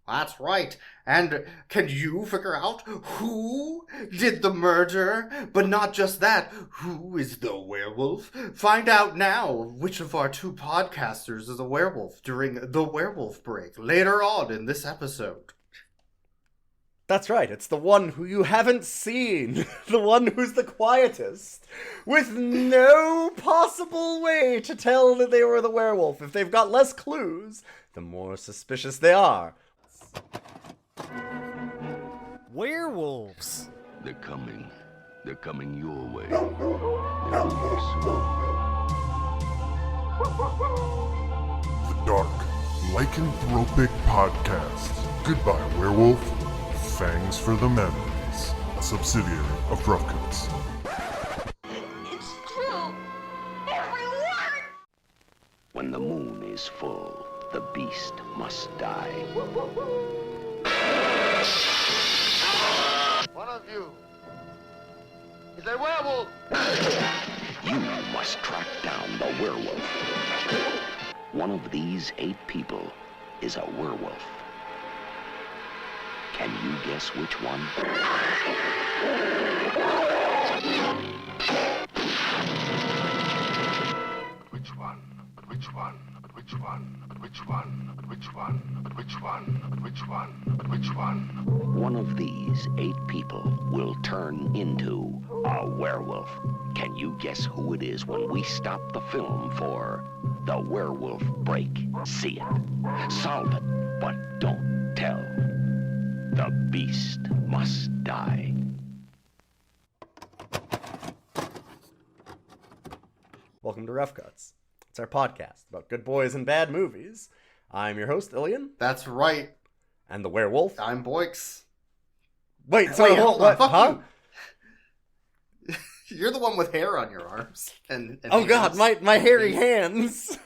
That's right. And can you figure out who did the murder? But not just that, who is the werewolf? Find out now which of our two podcasters is a werewolf during the Werewolf Break later on in this episode. That's right, it's the one who you haven't seen. The one who's the quietest. With no possible way to tell that they were the werewolf. If they've got less clues, the more suspicious they are. Werewolves! They're coming. They're coming your way. They're here soon. The Dark Lycanthropic Podcast. Goodbye, werewolf. Fangs for the Memories. A subsidiary of Rough Cuts. It's true. Every word. When the moon is full, the beast must die. One of you is a werewolf. You must track down the werewolf. One of these 8 people is a werewolf. Can you guess which one? Which one? But which one? But which one? But which one? But which one? But which one? But which one? But which one? One of these 8 people will turn into a werewolf. Can you guess who it is when we stop the film for the Werewolf Break? See it, solve it, but don't tell. The beast must die. Welcome to Rough Cuts. It's our podcast about good boys and bad movies. I'm your host, Ilian. That's right. And the werewolf. I'm Boix. Wait, hold on. Fuck Huh? you. You're the one with hair on your arms. And Oh god, my hairy hands.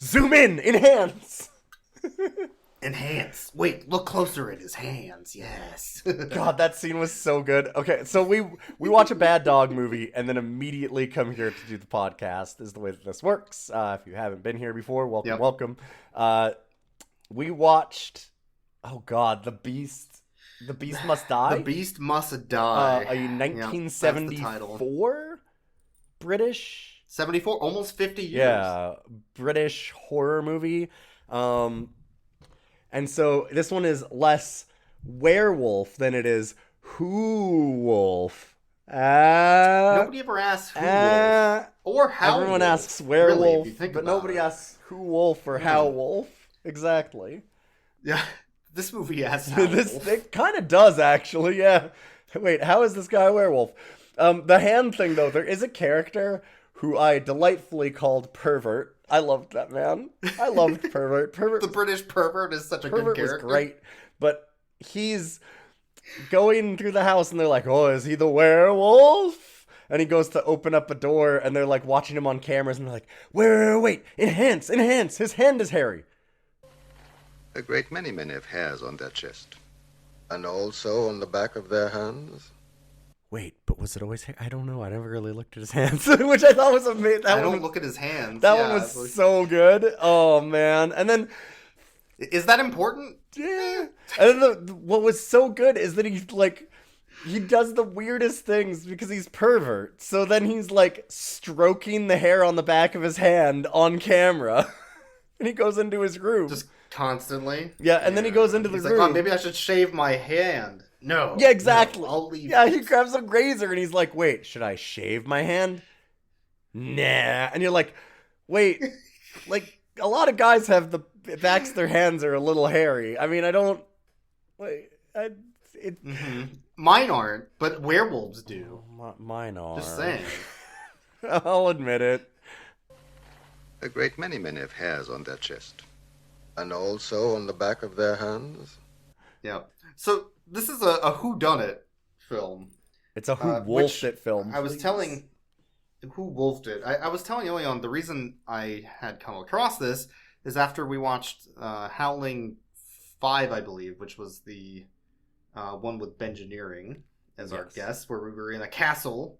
Zoom in, enhance. Enhance. Wait, look closer at his hands. Yes. God, that scene was so good. Okay, so we watch a bad dog movie and then immediately come here to do the podcast is the way that this works. If you haven't been here before, welcome. We watched, oh god, The Beast Must Die? The Beast Must Die. A 1974 British? 74, almost 50 years. Yeah, British horror movie. And so this one is less werewolf than it is who-wolf. Nobody ever asks who-wolf or how. Everyone asks werewolf, really, but nobody asks who-wolf or how-wolf. Exactly. Yeah, this movie asks how-wolf. It kind of does, actually, yeah. Wait, how is this guy a werewolf? The hand thing, though, there is a character who I delightfully called Pervert. I loved that man. I loved Pervert. The British Pervert is such a good character. Pervert was great, but he's going through the house and they're like, oh, is he the werewolf? And he goes to open up a door and they're like watching him on cameras and they're like, wait, enhance, his hand is hairy. A great many men have hairs on their chest. And also on the back of their hands. Wait, but was it always hair? I don't know. I never really looked at his hands, which I thought was amazing. I don't look at his hands. That one was so good. Oh, man. And then... Is that important? Yeah. And then what was so good is that he does the weirdest things because he's pervert. So then he's, stroking the hair on the back of his hand on camera. And he goes into his room. Just constantly? Yeah, and then he goes into the room. Like, oh, maybe I should shave my hand. No. Yeah, exactly. No, I'll leave. Yeah, he grabs a razor and he's like, wait, should I shave my hand? Nah. And you're like, wait, a lot of guys have the backs of their hands are a little hairy. I mean, I don't, Mine aren't, but werewolves do. Mine are. Just saying. I'll admit it. A great many men have hairs on their chest. And also on the back of their hands. Yeah. So, this is a whodunit film. It's a who wolfed it film. I was telling... Who wolfed it? I was telling Ilion the reason I had come across this is after we watched Howling 5, I believe, which was the one with Bengineering as our guest, where we were in a castle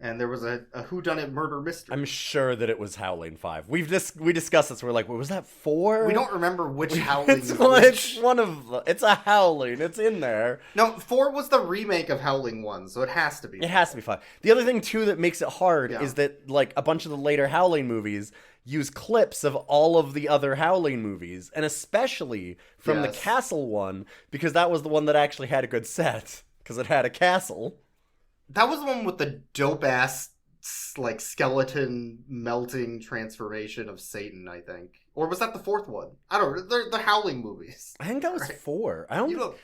and there was a whodunit murder mystery. I'm sure that it was Howling 5. We discussed this. We're like, was that 4? We don't remember which Howling It's is which. one of the, it's a Howling. It's in there. No, 4 was the remake of Howling 1, so it has to be. It has to be 5. The other thing, too, that makes it hard is that, like, a bunch of the later Howling movies use clips of all of the other Howling movies, and especially from the castle one, because that was the one that actually had a good set, because it had a castle. That was the one with the dope-ass, like, skeleton melting transformation of Satan, I think. Or was that the 4th one? I don't know. They're the Howling movies. I think that was 4. I don't...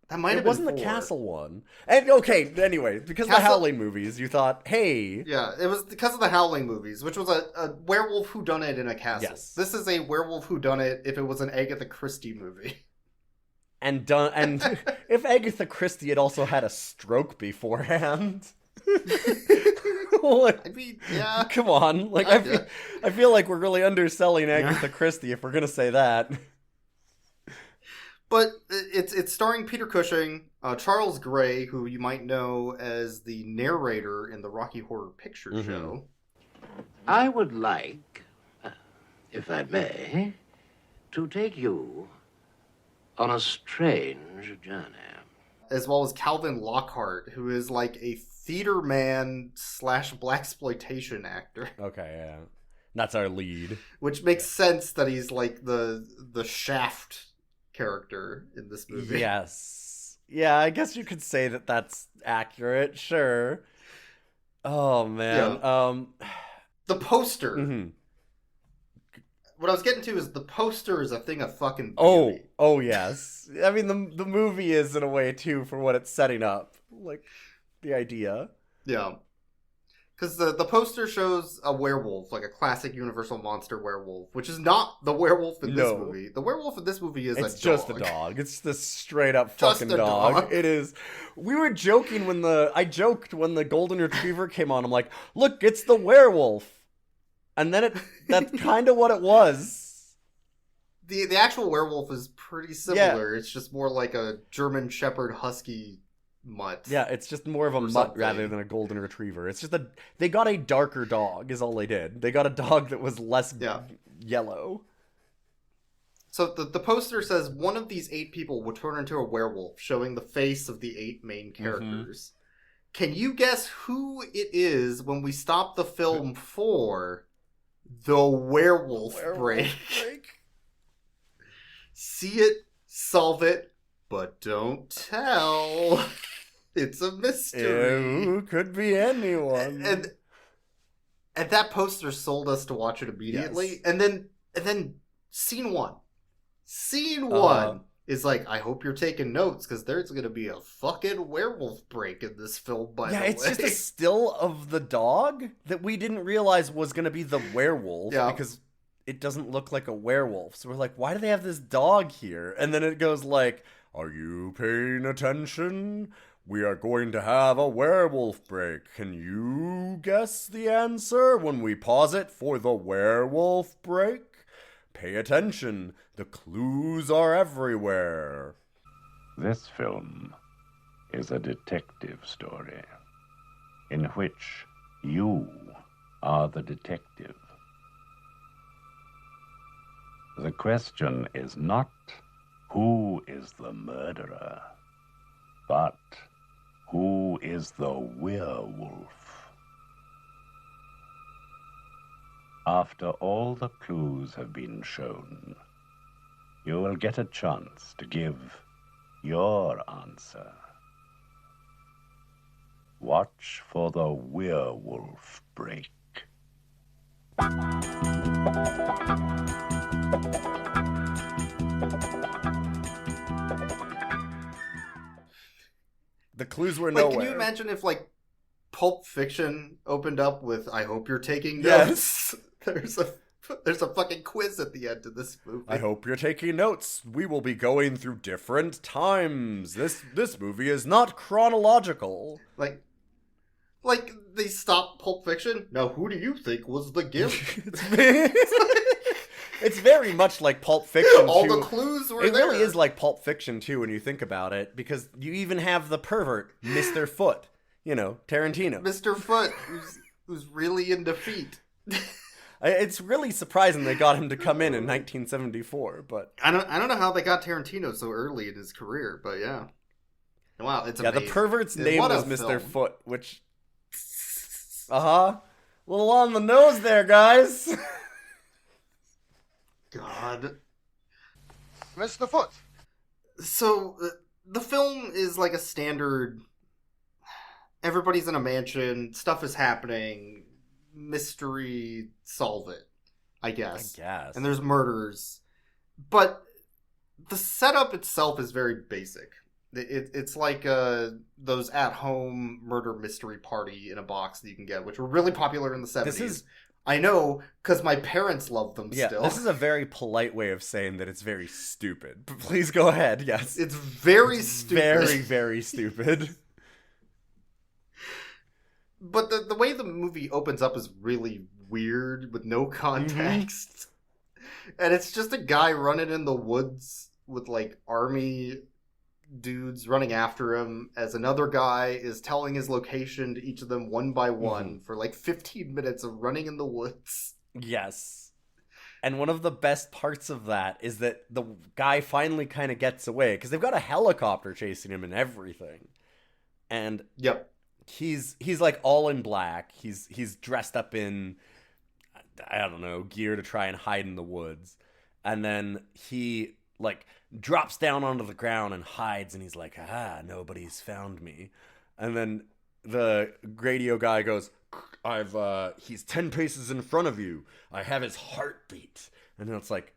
That might have been 4. It wasn't the castle one. And, okay, anyway, because of the Howling movies, you thought, hey... Yeah, it was because of the Howling movies, which was a werewolf whodunit in a castle. Yes. This is a werewolf whodunit if it was an Agatha Christie movie. And if Agatha Christie had also had a stroke beforehand... I mean, yeah. Come on. Like, I feel like we're really underselling Agatha Christie if we're going to say that. But it's starring Peter Cushing, Charles Gray, who you might know as the narrator in the Rocky Horror Picture Show. I would like, if I may, to take you on a strange journey. As well as Calvin Lockhart, who is like a theater man / blaxploitation actor. Okay, yeah. That's our lead. Which makes sense that he's like the Shaft character in this movie. Yes. Yeah, I guess you could say that that's accurate, sure. Oh, man. Yeah. The poster. Mm-hmm. What I was getting to is the poster is a thing of fucking beauty. Oh, yes. I mean, the movie is in a way, too, for what it's setting up. Like, the idea. Yeah. Because the poster shows a werewolf, like a classic Universal monster werewolf, which is not the werewolf in this movie. The werewolf in this movie is a dog. It's just a dog. It's the straight up fucking dog. It is. We were joking I joked when the Golden Retriever came on. I'm like, look, it's the werewolf. And then that's kind of what it was. The actual werewolf is pretty similar. Yeah. It's just more like a German Shepherd Husky mutt. Yeah, it's just more of a mutt rather than a Golden Retriever. It's just they got a darker dog is all they did. They got a dog that was less yellow. So the poster says one of these 8 people will turn into a werewolf, showing the face of the 8 main characters. Mm-hmm. Can you guess who it is when we stop the film for The Werewolf Break? See it, solve it, but don't tell. It's a mystery. Ew, could be anyone. And that poster sold us to watch it immediately. Yes. And then scene one. Scene one is like, I hope you're taking notes, because there's going to be a fucking werewolf break in this film, by the way. Yeah, it's just a still of the dog that we didn't realize was going to be the werewolf, because it doesn't look like a werewolf. So we're like, why do they have this dog here? And then it goes like, are you paying attention? We are going to have a werewolf break. Can you guess the answer when we pause it for the werewolf break? Pay attention. The clues are everywhere. This film is a detective story in which you are the detective. The question is not who is the murderer, but who is the werewolf? After all the clues have been shown, you will get a chance to give your answer. Watch for the werewolf break. The clues were nowhere. Can you imagine if, like, Pulp Fiction opened up with, I hope you're taking notes? Yes. There's a fucking quiz at the end of this movie. I hope you're taking notes. We will be going through different times. This movie is not chronological. Like they stopped Pulp Fiction? Now, who do you think was the gimp? It's very much like Pulp Fiction, All the clues were there. It really is like Pulp Fiction, too, when you think about it, because you even have the pervert, Mr. Foot. Tarantino. Mr. Foot, who's really into feet. It's really surprising they got him to come in 1974, but I don't know how they got Tarantino so early in his career, but yeah. Wow, it's amazing. The pervert's name What a was Mr. film. Foot, which a little on the nose there, guys. God. Mr. Foot. So the film is like a standard. Everybody's in a mansion, stuff is happening, mystery, solve it, I guess. And there's murders. But the setup itself is very basic. It's like those at-home murder mystery party in a box that you can get, which were really popular in the 70s. I know, because my parents love them still. This is a very polite way of saying that it's very stupid. But please go ahead, yes. It's very stupid. Very, very stupid. But the way the movie opens up is really weird with no context. And it's just a guy running in the woods with like army dudes running after him as another guy is telling his location to each of them one by one for like 15 minutes of running in the woods. Yes. And one of the best parts of that is that the guy finally kind of gets away because they've got a helicopter chasing him and everything. And yep. He's like all in black. He's dressed up in, I don't know, gear to try and hide in the woods. And then he like drops down onto the ground and hides, and he's like, nobody's found me. And then the radio guy goes, he's 10 paces in front of you. I have his heartbeat. And then it's like,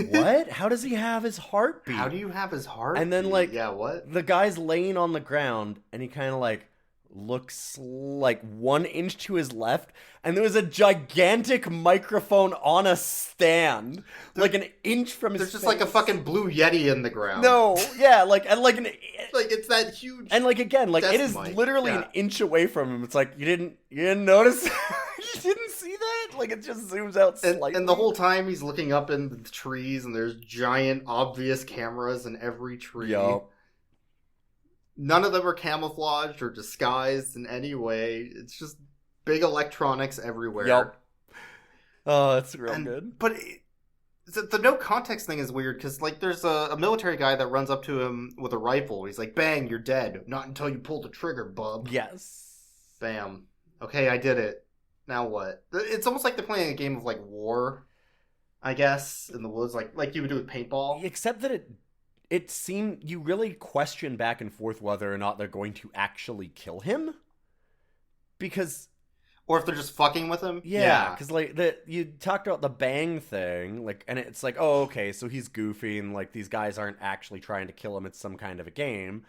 what? How does he have his heartbeat? How do you have his heartbeat? And then like, yeah, what? The guy's laying on the ground, and he kind of like looks like 1 inch to his left, and there was a gigantic microphone on a stand, like an inch from his There's just face. like a fucking blue Yeti in the ground. No, yeah, like it's that huge. And like again, like it is mic. literally an inch away from him. It's like you didn't notice, you didn't see that. Like it just zooms out slightly. And the whole time he's looking up in the trees, and there's giant, obvious cameras in every tree. Yup. None of them are camouflaged or disguised in any way. It's just big electronics everywhere. Yup. Oh, that's real good. But the no context thing is weird, because like there's a military guy that runs up to him with a rifle. He's like, bang, you're dead. Not until you pull the trigger, bub. Yes. Bam. Okay, I did it. Now what? It's almost like they're playing a game of like war, I guess, in the woods, like you would do with paintball. Except that it seemed you really question back and forth whether or not they're going to actually kill him, because, or if they're just fucking with him. Yeah, because like you talked about the bang thing, like, and it's like, oh, okay, so he's goofy, and like these guys aren't actually trying to kill him; it's some kind of a game.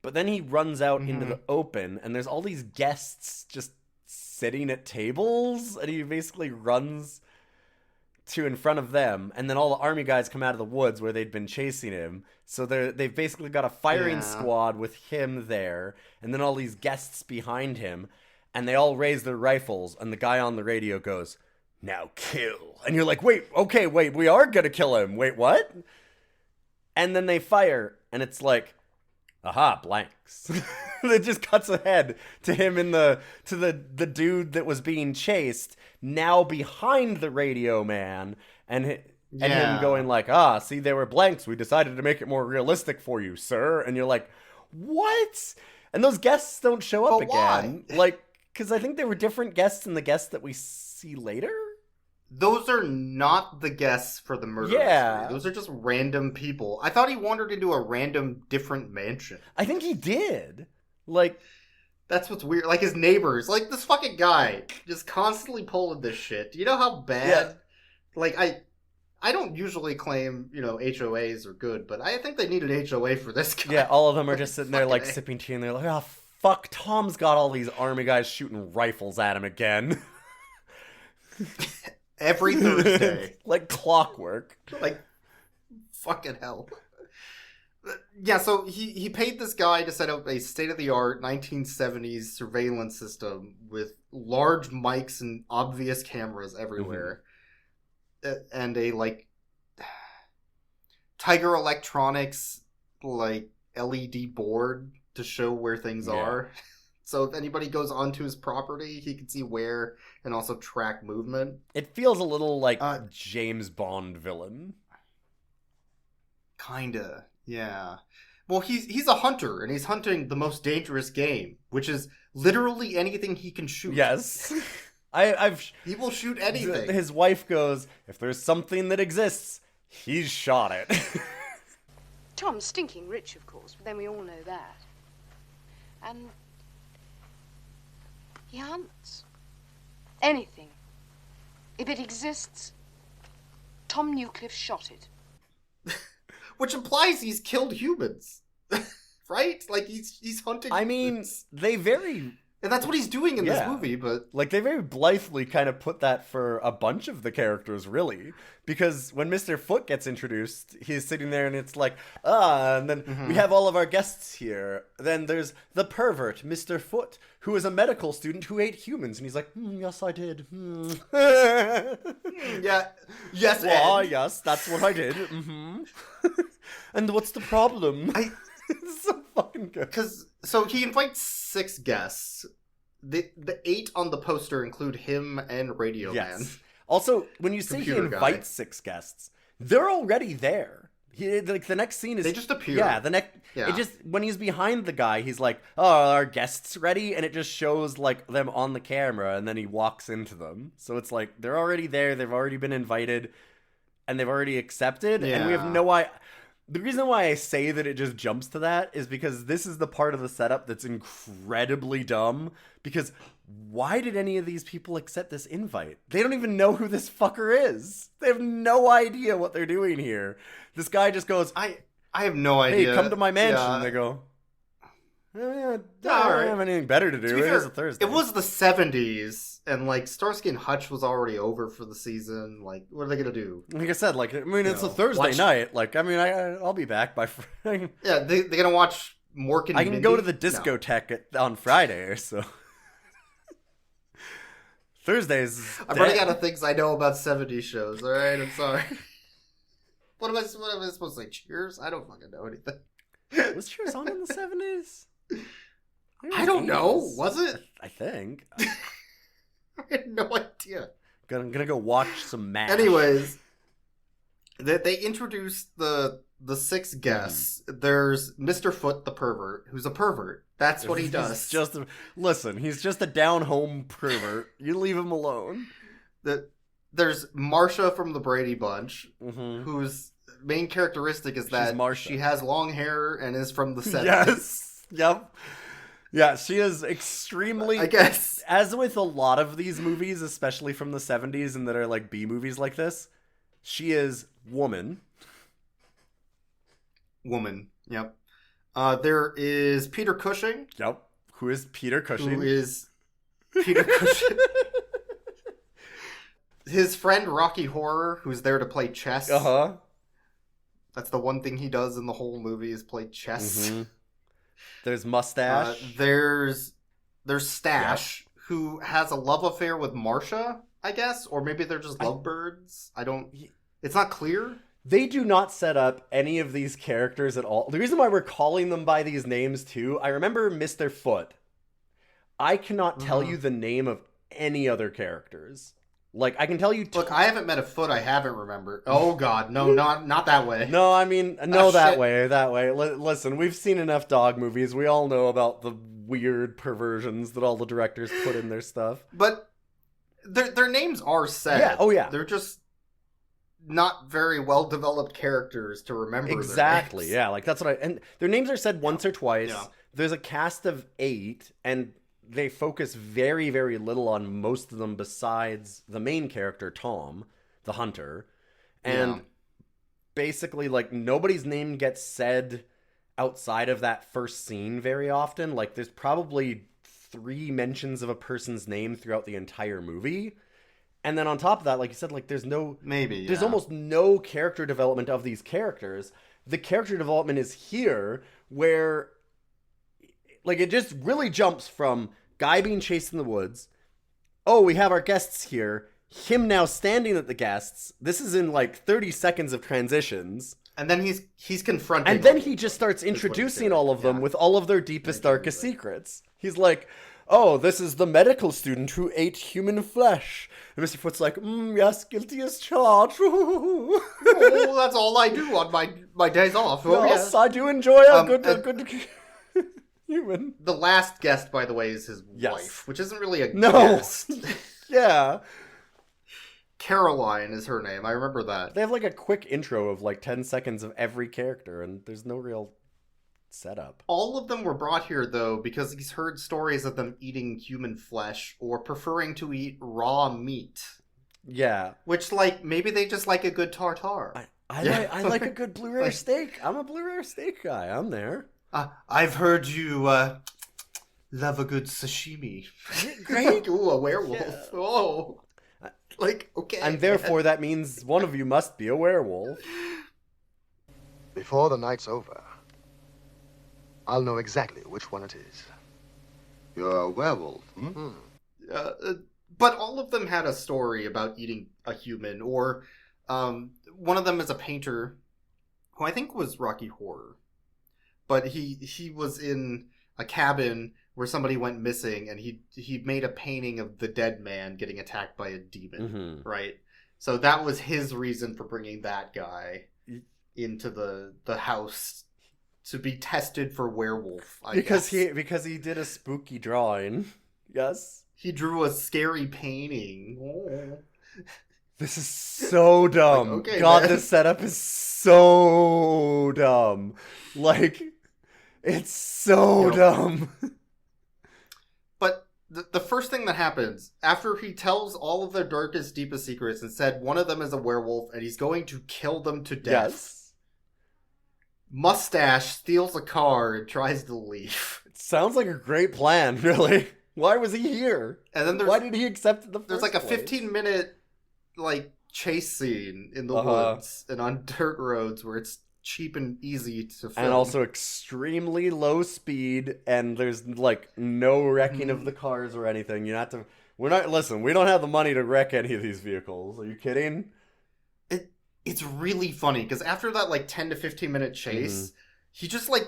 But then he runs out into the open, and there's all these guests just sitting at tables, and he basically runs to in front of them, and then all the army guys come out of the woods where they'd been chasing him. So they've basically got a firing squad with him there, and then all these guests behind him, and they all raise their rifles, and the guy on the radio goes, "Now kill." And you're like, wait, we are gonna kill him. Wait, what? And then they fire, and it's like, aha, blanks. It just cuts ahead to him to the dude that was being chased, now behind the radio man, and him going like, see, they were blanks. We decided to make it more realistic for you, sir. And you're like, what? And those guests don't show up again. Why? Like, because I think they were different guests than the guests that we see later. Those are not the guests for the murder mystery. Those are just random people. I thought he wandered into a random different mansion. I think he did. Like, that's what's weird. Like his neighbors, like this fucking guy, just constantly pulling this shit. Do you know how bad? Yeah. Like I don't usually claim, HOAs are good, but I think they need an HOA for this guy. Yeah, all of them are just sitting there like sipping tea, and they're like, oh fuck, Tom's got all these army guys shooting rifles at him again. Every Thursday. Like clockwork. Like, fucking hell. Yeah, so he paid this guy to set up a state-of-the-art 1970s surveillance system with large mics and obvious cameras everywhere. And a, like, Tiger Electronics, like, LED board to show where things are. So if anybody goes onto his property, he can see where and also track movement. It feels a little like James Bond villain. Kinda, yeah. Well, he's a hunter, and he's hunting the most dangerous game, which is literally anything he can shoot. Yes. He will shoot anything. His wife goes, if there's something that exists, he's shot it. Tom's stinking rich, of course, but then we all know that. And he hunts. Anything. If it exists, Tom Newcliffe shot it. Which implies he's killed humans. Right? Like, he's hunting humans. They very... And that's what he's doing in this movie, but... Like, they very blithely kind of put that for a bunch of the characters, really. Because when Mr. Foot gets introduced, he's sitting there and it's like, and then we have all of our guests here. Then there's the pervert, Mr. Foot, who is a medical student who ate humans. And he's like, yes, I did. Yeah. Yes, yes, that's what I did. And what's the problem? It's so fucking good. So he invites 6 guests. The 8 on the poster include him and Radio Man. Also, when you say he invites 6 guests, they're already there. Like the next scene is they just appear. Yeah, it just when he's behind the guy, he's like, "Oh, are our guests ready?" And it just shows like them on the camera, and then he walks into them. So it's like they're already there. They've already been invited, and they've already accepted, and we have no idea. The reason why I say that it just jumps to that is because this is the part of the setup that's incredibly dumb. Because why did any of these people accept this invite? They don't even know who this fucker is. They have no idea what they're doing here. This guy just goes, I have no idea. Hey, come to my mansion. And they go, I don't have anything better to do. It is a Thursday. It was the 70s, and like Starsky and Hutch was already over for the season. Like, what are they gonna do? Like I said, like it's a Thursday night. Like, I'll be back by Friday. Yeah, they're gonna watch Mork and I can Mindy? go to the discotheque on Friday, so Thursdays. I'm running out of things I know about 70s shows. All right, I'm sorry. What am I supposed to say? Cheers? I don't fucking know anything. Was Cheers on in the 70s? I don't know. Was it? I think. I had no idea. Gonna go watch some MASH. Anyways, they introduced the 6 guests. There's Mr. Foot, the pervert, who's a pervert. That's what he does. Listen, he's just a down-home pervert. You leave him alone. There's Marsha from the Brady Bunch, whose main characteristic is that she has long hair and is from the 70s. Yes. Yep. Yeah, she is extremely... I guess. As with a lot of these movies, especially from the 70s and that are like B-movies like this, she is woman. Woman, yep. There is Peter Cushing. Yep. Who is Peter Cushing? His friend Rocky Horror, who's there to play chess. Uh-huh. That's the one thing he does in the whole movie is play chess. There's Mustache. There's Stash, who has a love affair with Marsha, I guess, or maybe they're just lovebirds. It's not clear. They do not set up any of these characters at all. The reason why we're calling them by these names too, I remember Mr. Foot. I cannot tell you the name of any other characters. Like, I can tell you... Look, I haven't met a Foot I haven't remembered. Oh, God. No, not that way. No, I mean, no, that way. Listen, we've seen enough dog movies. We all know about the weird perversions that all the directors put in their stuff. But their names are said. Yeah, oh yeah. They're just not very well-developed characters to remember. Exactly, their names. yeah. Like, that's what and their names are said once or twice. Yeah. There's a cast of 8, and they focus very, very little on most of them besides the main character, Tom, the hunter. And basically, like, nobody's name gets said outside of that first scene very often. Like, there's probably 3 mentions of a person's name throughout the entire movie. And then on top of that, like you said, like, there's almost no character development of these characters. The character development is here where... Like, it just really jumps from guy being chased in the woods. Oh, we have our guests here. Him now standing at the guests. This is in, like, 30 seconds of transitions. And then he's confronting And then he just starts introducing all of them with all of their deepest, darkest secrets. He's like, oh, this is the medical student who ate human flesh. And Mr. Foot's like, yes, guilty as charged. Oh, that's all I do on my days off. Oh, yes, I do enjoy a good human. The last guest, by the way, is his wife, which isn't really a guest. Yeah. Caroline is her name. I remember that. They have like a quick intro of like 10 seconds of every character, and there's no real setup. All of them were brought here, though, because he's heard stories of them eating human flesh or preferring to eat raw meat. Yeah. Which, like, maybe they just like a good tartare. I like a good blue rare steak. I'm a blue rare steak guy. I'm there. I've heard you love a good sashimi. Great. Ooh, a werewolf. Yeah. Oh. Like, okay. And therefore, that means one of you must be a werewolf. Before the night's over, I'll know exactly which one it is. You're a werewolf, But all of them had a story about eating a human, or one of them is a painter, who I think was Rocky Horror. But he was in a cabin where somebody went missing, and he made a painting of the dead man getting attacked by a demon, right? So that was his reason for bringing that guy into the house to be tested for werewolf. Because he did a spooky drawing. Yes, he drew a scary painting. Oh. This is so dumb. Like, okay, God, man. this setup is so dumb. Like, it's so dumb. But the first thing that happens, after he tells all of their darkest, deepest secrets and said one of them is a werewolf and he's going to kill them to death, Mustache steals a car and tries to leave. It sounds like a great plan, really. Why was he here? And then why did he accept it the first There's like a place? 15-minute like chase scene in the woods and on dirt roads where it's cheap and easy to film. And also extremely low speed, and there's like no wrecking of the cars or anything. You have to. We don't have the money to wreck any of these vehicles. Are you kidding? It's really funny because after that like 10 to 15 minute chase, he just like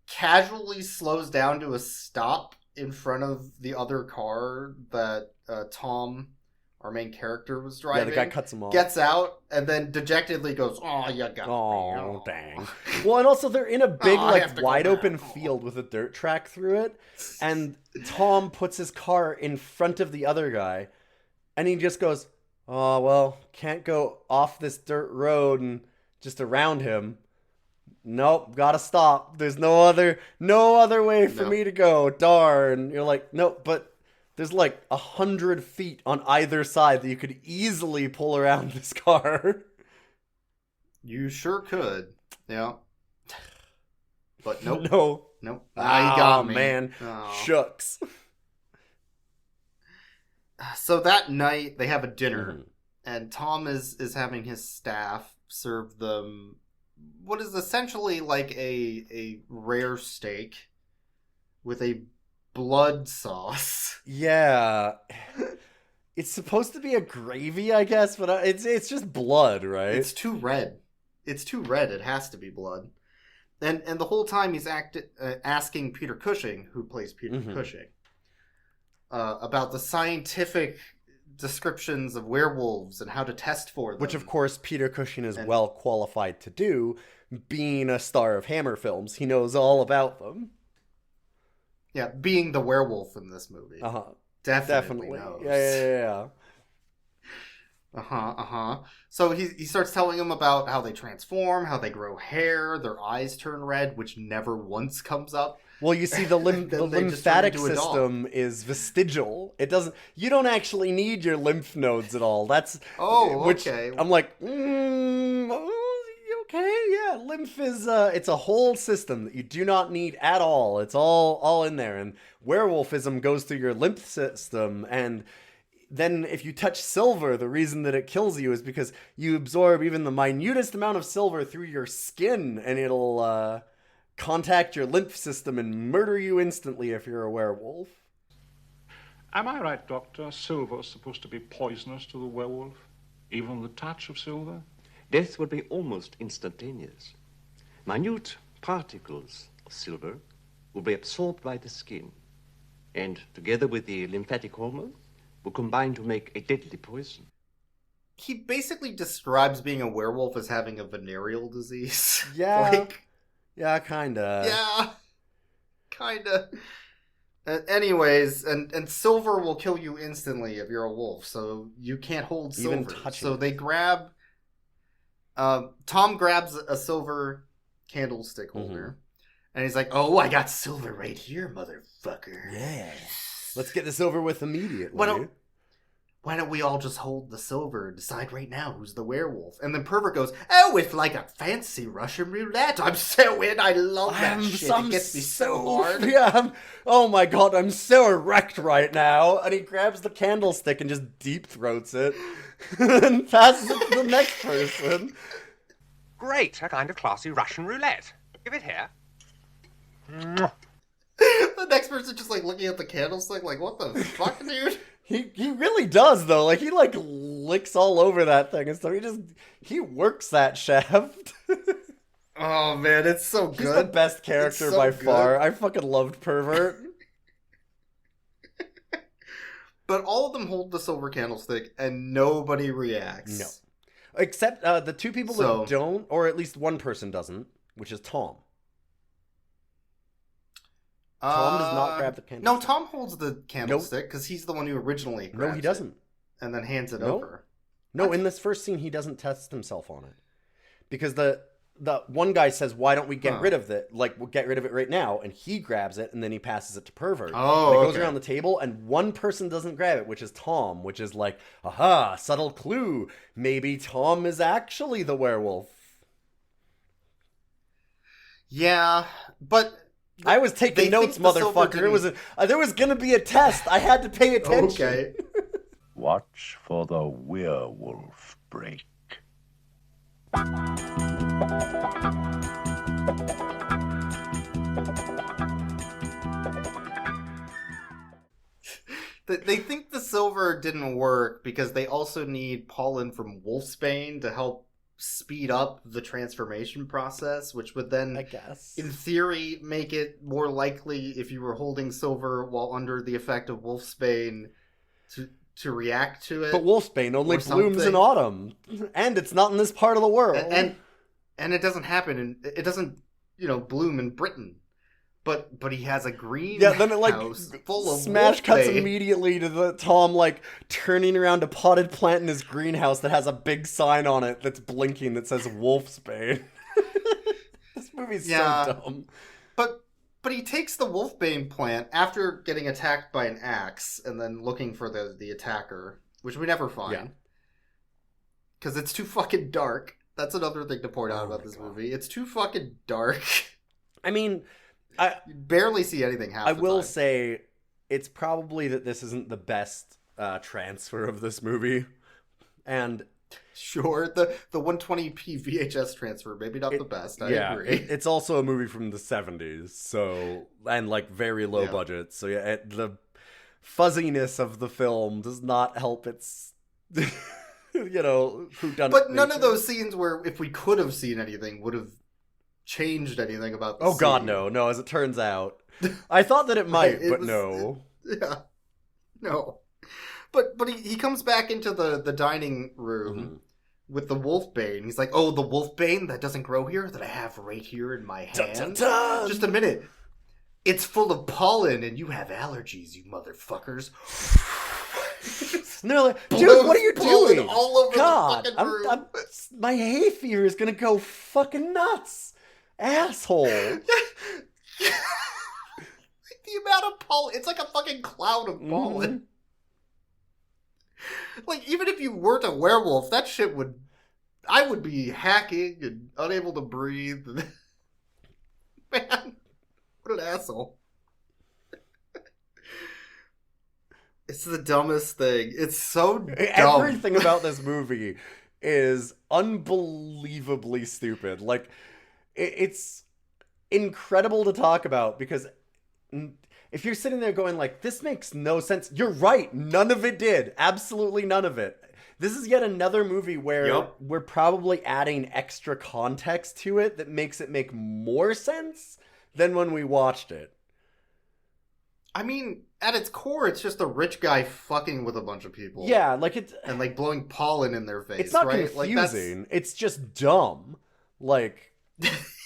casually slows down to a stop in front of the other car that Tom, our main character, was driving. Yeah, the guy cuts him off. Gets out and then dejectedly goes, "Oh, you got me. Oh, dang." Well, and also they're in a big wide open field with a dirt track through it, and Tom puts his car in front of the other guy, and he just goes, "Oh, well, can't go off this dirt road and just around him. Nope, gotta stop. There's no other way for me to go. Darn." You're like, no, but there's like 100 feet on either side that you could easily pull around this car. You sure could. Yeah. But nope. Nope. He got me. Man. Oh. Shucks. So that night they have a dinner, and Tom is having his staff serve them what is essentially like a rare steak with a blood sauce. Yeah. It's supposed to be a gravy, I guess, but it's just blood, right? It's too red. It has to be blood. And the whole time he's asking Peter Cushing, who plays Peter Cushing, about the scientific descriptions of werewolves and how to test for them. Which, of course, Peter Cushing is well qualified to do, being a star of Hammer films. He knows all about them. Yeah, being the werewolf in this movie. Definitely knows. Yeah. So he starts telling them about how they transform, how they grow hair, their eyes turn red, which never once comes up. Well, you see, the lymphatic system is vestigial. It doesn't. You don't actually need your lymph nodes at all. That's okay. I'm like, okay, yeah. Lymph is it's a whole system that you do not need at all. It's all in there. And werewolfism goes through your lymph system, and then if you touch silver, the reason that it kills you is because you absorb even the minutest amount of silver through your skin, and it'll contact your lymph system and murder you instantly if you're a werewolf. Am I right, Doctor? Silver's supposed to be poisonous to the werewolf? Even the touch of silver? Death would be almost instantaneous. Minute particles of silver will be absorbed by the skin. And together with the lymphatic hormone, will combine to make a deadly poison. He basically describes being a werewolf as having a venereal disease. Yeah. Yeah, kinda. Yeah. Kinda. Anyways, and silver will kill you instantly if you're a wolf, so you can't hold silver. Even touching so it. they grab... Tom grabs a silver candlestick holder, and he's like, oh, I got silver right here, motherfucker. Yeah. Let's get this over with immediately. Why don't we all just hold the silver and decide right now who's the werewolf? And then Pervert goes, oh, it's like a fancy Russian roulette. I'm so in. I love that shit. It gets me so hard. Yeah, oh my god, I'm so erect right now. And he grabs the candlestick and just deep throats it. And passes it to the next person. Great, a kind of classy Russian roulette. Give it here. The next person just like looking at the candlestick like, what the fuck, dude? He really does though. Like he like licks all over that thing and stuff. He works that shaft. Oh man, it's so good. He's the best character so by good. far. I fucking loved Pervert. But all of them hold the silver candlestick and nobody reacts. No. Except the two people that don't, or at least one person doesn't, which is Tom. Tom does not grab the candlestick. No, Tom holds the candlestick because he's the one who originally grabs No, he doesn't. it and then hands it over. No, in this first scene, he doesn't test himself on it. Because the one guy says, why don't we get rid of it? Like, we'll get rid of it right now. And he grabs it, and then he passes it to Pervert. Oh, and it goes around the table, and one person doesn't grab it, which is Tom, which is like, aha, subtle clue. Maybe Tom is actually the werewolf. Yeah, but... I was taking notes, motherfucker. It was there was gonna be a test. I had to pay attention. Okay. Watch for the werewolf break. They think the silver didn't work because they also need pollen from wolfsbane to help speed up the transformation process, which would then, I guess, in theory, make it more likely if you were holding silver while under the effect of wolfsbane to react to it. But wolfsbane only blooms in autumn, and it's not in this part of the world. And it doesn't happen, and it doesn't, bloom in Britain. But he has a green then it like full of smash cuts wolfbane. immediately to the Tom like turning around a potted plant in his greenhouse that has a big sign on it that's blinking that says wolfsbane. This movie's so dumb. But he takes the wolfbane plant after getting attacked by an axe and then looking for the attacker, which we never find. Because it's too fucking dark. That's another thing to point out about this movie. It's too fucking dark. I mean, you barely see anything happen. I will say it's probably that this isn't the best transfer of this movie. And sure, the 120p VHS transfer, maybe not the best. I agree. It's also a movie from the 70s, so and like very low budget. So the fuzziness of the film does not help its whodunit. But none of those scenes where if we could have seen anything would have changed anything about the scene. God, no, as it turns out. I thought that it might, but no. Yeah. No. But he comes back into the dining room with the wolfbane. He's like, oh, the wolfbane that doesn't grow here that I have right here in my hand? Dun, dun, dun. Just a minute. It's full of pollen and you have allergies, you motherfuckers. And they're like, dude, what are you doing? All over God, the fucking room. My hay fever is gonna go fucking nuts. Asshole. The amount of pollen, it's like a fucking cloud of pollen. Like, even if you weren't a werewolf, that shit I would be hacking and unable to breathe. Man, what an asshole. It's the dumbest thing. It's so dumb. Everything about this movie is unbelievably stupid. Like, it's incredible to talk about because if you're sitting there going like, this makes no sense, you're right. None of it did. Absolutely none of it. This is yet another movie where we're probably adding extra context to it that makes it make more sense than when we watched it. I mean, at its core, it's just a rich guy fucking with a bunch of people. Yeah, like it's and like blowing pollen in their face. It's not right? confusing. It's just dumb. Like, yes.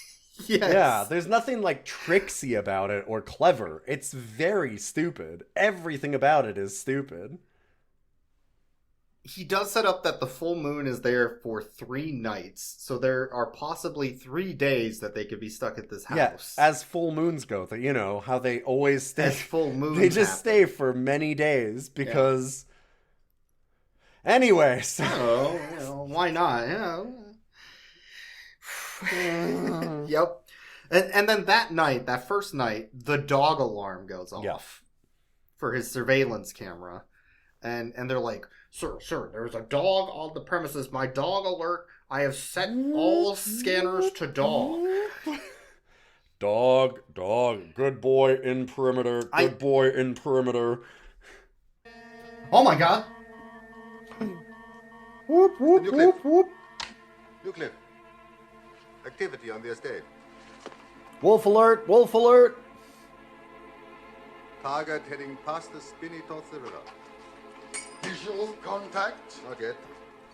Yeah, there's nothing like tricksy about it or clever. It's very stupid. Everything about it is stupid. He does set up that the full moon is there for 3 nights, so there are possibly 3 days that they could be stuck at this house. Yeah, as full moons go, you know how they always stay. As full moons, they just stay for many days because. Yeah. Anyway, so why not? Yep. And then that first night, the dog alarm goes off for his surveillance camera, and they're like, Sir, there's a dog on the premises. My dog alert. I have set all scanners to dog. Dog. Good boy in perimeter. Good boy in perimeter. Oh my god. Whoop. New clip. Activity on the estate. Wolf alert. Target heading past the Spinny towards the river. Visual contact? Not yet.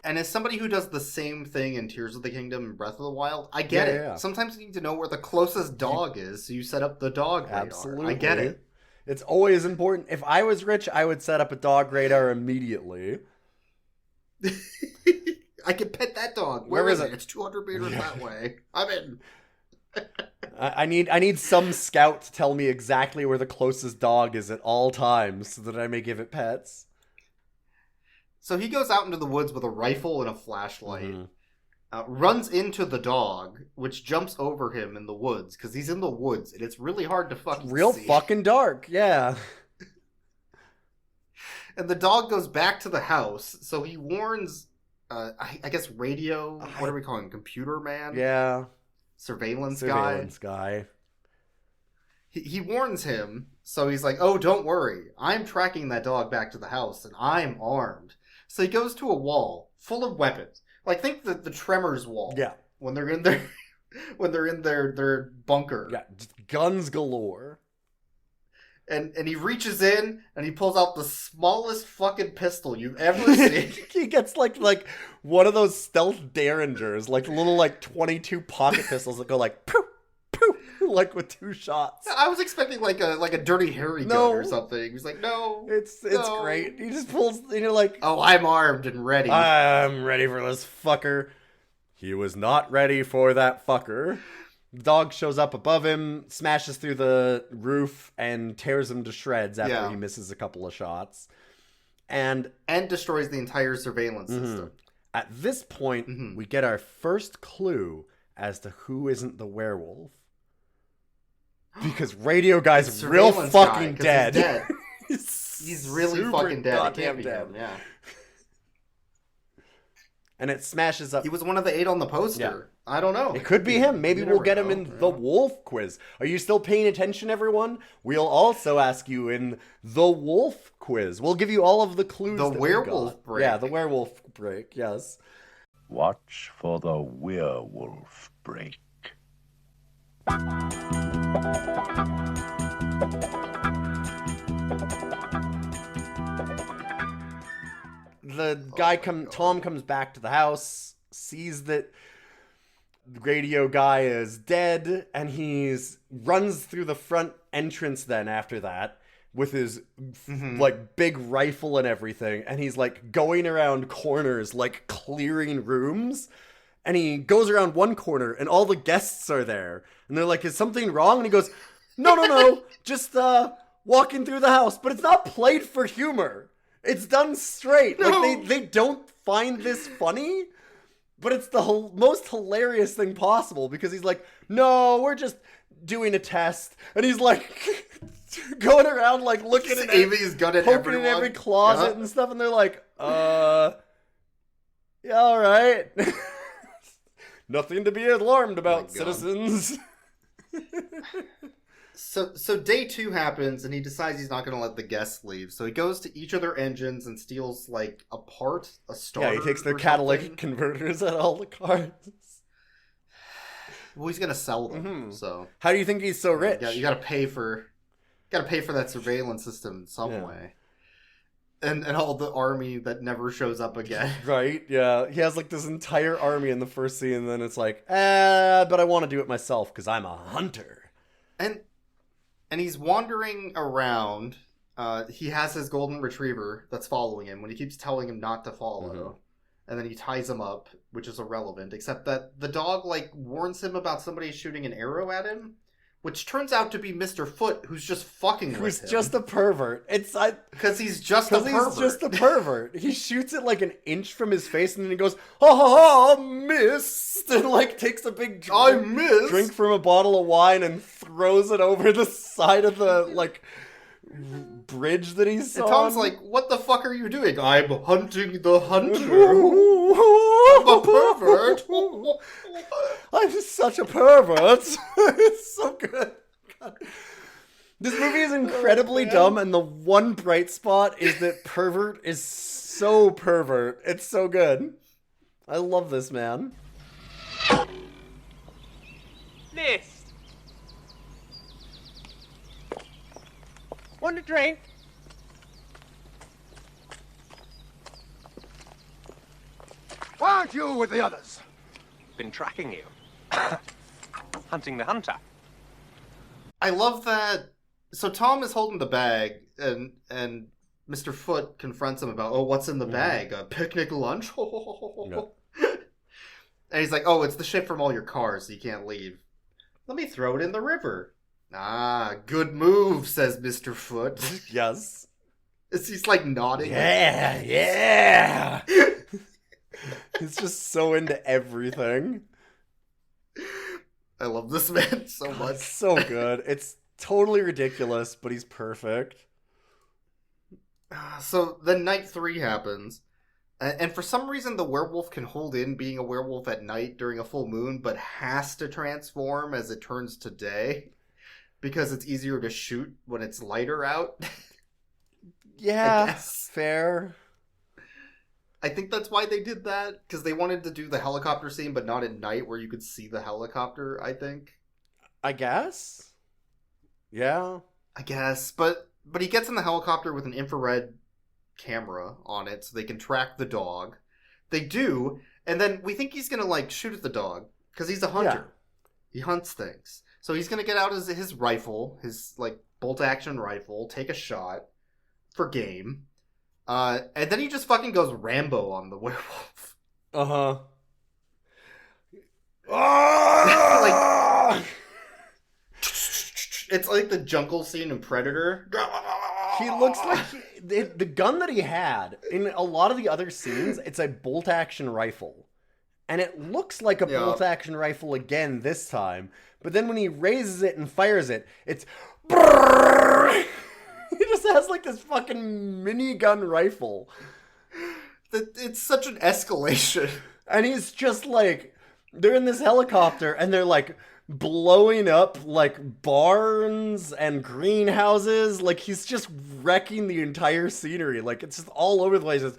And as somebody who does the same thing in Tears of the Kingdom and Breath of the Wild, I get it. Yeah. Sometimes you need to know where the closest dog is, so you set up the dog radar. Absolutely. I get it. It's always important. If I was rich, I would set up a dog radar immediately. I could pet that dog. Where is it? It's 200 meters that way. I'm in. I need some scout to tell me exactly where the closest dog is at all times so that I may give it pets. So he goes out into the woods with a rifle and a flashlight, runs into the dog, which jumps over him in the woods, because he's in the woods, and it's really hard to fucking see. Fucking dark, yeah. And the dog goes back to the house, so he warns, I guess radio, what are we calling him, computer man? Yeah. Surveillance guy. He warns him, so he's like, oh, don't worry, I'm tracking that dog back to the house, and I'm armed. So he goes to a wall full of weapons. Like, think the Tremors wall. Yeah. When they're in their bunker. Yeah, just guns galore. And he reaches in and he pulls out the smallest fucking pistol you've ever seen. He gets like one of those stealth derringers, like little 22 pocket pistols that go like poof, poof, like with 2 shots. I was expecting like a Dirty Harry gun or something. He's like, no. It's great. He just pulls and you're like, oh, I'm armed and ready. I'm ready for this fucker. He was not ready for that fucker. The dog shows up above him, smashes through the roof, and tears him to shreds after he misses a couple of shots. And destroys the entire surveillance system. At this point, we get our first clue as to who isn't the werewolf. Because Radio Guy's real fucking dead. He's really fucking dead. It can't be him, yeah. And it smashes up. He was one of the 8 on the poster. Yeah. I don't know. It could be him. Maybe we'll get him in the wolf quiz. Are you still paying attention, everyone? We'll also ask you in the wolf quiz. We'll give you all of the clues. The werewolf break. Yeah, the werewolf break, yes. Watch for the werewolf break. The guy Tom comes back to the house, sees that the Radio Guy is dead, and he's runs through the front entrance then after that with his big rifle and everything, and he's going around corners, clearing rooms, and he goes around one corner and all the guests are there, and they're like, is something wrong? And he goes, no, just walking through the house, but it's not played for humor. It's done straight. No. They don't find this funny, but it's the most hilarious thing possible because he's like, no, we're just doing a test. And he's going around looking at aiming his gun at poking in every closet and stuff. And they're like, yeah, all right. Nothing to be alarmed about, citizens. So day 2 happens, and he decides he's not going to let the guests leave. So he goes to each of their engines and steals, a part, a starter. Yeah, he takes their catalytic converters at all the cars. Well, he's going to sell them, so... How do you think he's so rich? You got to pay for Gotta pay for that surveillance system in some way. And all the army that never shows up again. Right, yeah. He has like this entire army in the first scene, and then it's like, but I want to do it myself because I'm a hunter. And he's wandering around. He has his golden retriever that's following him when he keeps telling him not to follow. Mm-hmm. And then he ties him up, which is irrelevant, except that the dog, like, warns him about somebody shooting an arrow at him, which turns out to be Mr. Foot, who's just fucking with him. Who's just a pervert. Because he's just a pervert. He's just a pervert. He shoots it, like, an inch from his face, and then he goes, ha ha ha, missed, and, like, takes a big drink from a bottle of wine and throws it over the side of the, like, bridge that he's on. And Tom's like, what the fuck are you doing? I'm hunting the hunter. I'm a pervert. I'm such a pervert. It's so good. God. This movie is incredibly dumb, and the one bright spot is that pervert is so pervert. It's so good. I love this man. List. Want a drink? Why aren't you with the others? Been tracking you. Hunting the hunter. I love that. So Tom is holding the bag, and Mr. Foot confronts him about, what's in the bag? A picnic lunch? No. And he's like, it's the shit from all your cars, so you can't leave. Let me throw it in the river. Ah, good move, says Mr. Foot. Yes. He's like nodding. Yeah. He's just so into everything. I love this man so much. It's so good. It's totally ridiculous, but he's perfect. So then night 3 happens. And for some reason, the werewolf can hold in being a werewolf at night during a full moon, but has to transform as it turns to day. Because it's easier to shoot when it's lighter out. Yeah, fair. I think that's why they did that. Because they wanted to do the helicopter scene, but not at night where you could see the helicopter, I think. I guess. Yeah. I guess. But he gets in the helicopter with an infrared camera on it so they can track the dog. They do. And then we think he's going to, like, shoot at the dog. Because he's a hunter. Yeah. He hunts things. So he's going to get out his rifle, his, like, bolt-action rifle, take a shot for game. And then he just fucking goes Rambo on the werewolf. Uh-huh. Like, it's like the jungle scene in Predator. He looks like the gun that he had, in a lot of the other scenes, it's a bolt-action rifle. And it looks like a bolt-action rifle again this time. But then when he raises it and fires it, it's... He just has like this fucking minigun rifle. It's such an escalation. And he's just like... They're in this helicopter and they're like blowing up like barns and greenhouses. Like he's just wrecking the entire scenery. Like it's just all over the place. It's...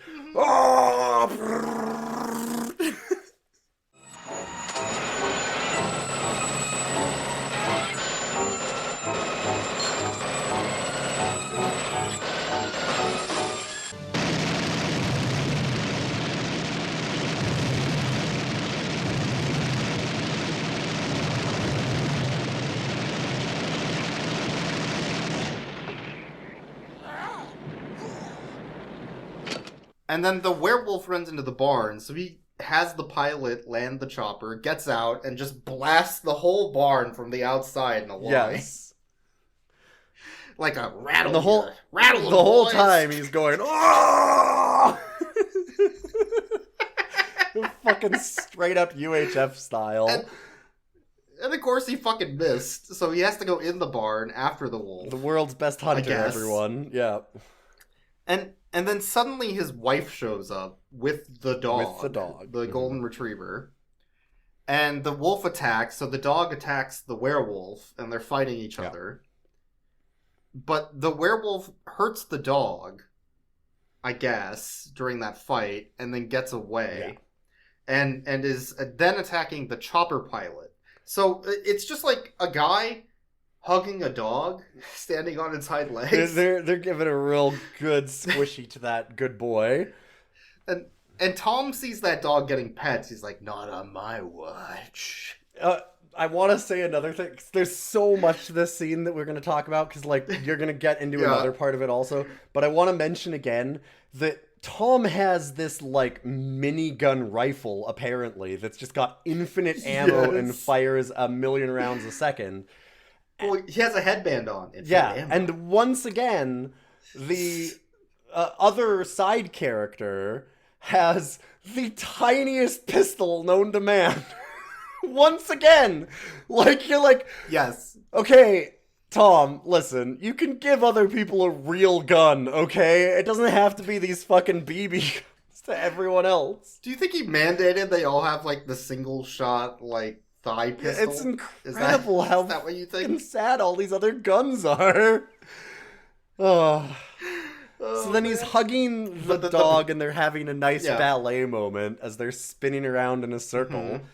And then the werewolf runs into the barn, so he has the pilot land the chopper, gets out, and just blasts the whole barn from the outside in a line. Yes. Like a rattle. The whole time he's going, oh! Fucking straight up UHF style. And of course he fucking missed, so he has to go in the barn after the wolf. The world's best hunter, everyone. Yeah. And then suddenly his wife shows up with the dog. The golden retriever. And the wolf attacks, so the dog attacks the werewolf, and they're fighting each other. But the werewolf hurts the dog, I guess, during that fight, and then gets away. Yeah. And is then attacking the chopper pilot. So it's just like a guy hugging a dog, standing on its hind legs. They're giving a real good squishy to that good boy. And Tom sees that dog getting pets. He's like, not on my watch. I want to say another thing. There's so much to this scene that we're going to talk about because, like, you're going to get into another part of it also. But I want to mention again that Tom has this, like, minigun rifle, apparently, that's just got infinite ammo and fires 1,000,000 rounds a second. Well, he has a headband on. And once again, the other side character has the tiniest pistol known to man. Once again, like, you're like, yes, okay, Tom, listen, you can give other people a real gun, okay? It doesn't have to be these fucking BB guns to everyone else. Do you think he mandated they all have, like, the single shot, like, thigh pistol? It's incredible how is that what you think? sad all these other guns are. So then he's hugging the dog and they're having a nice ballet moment as they're spinning around in a circle. Mm-hmm.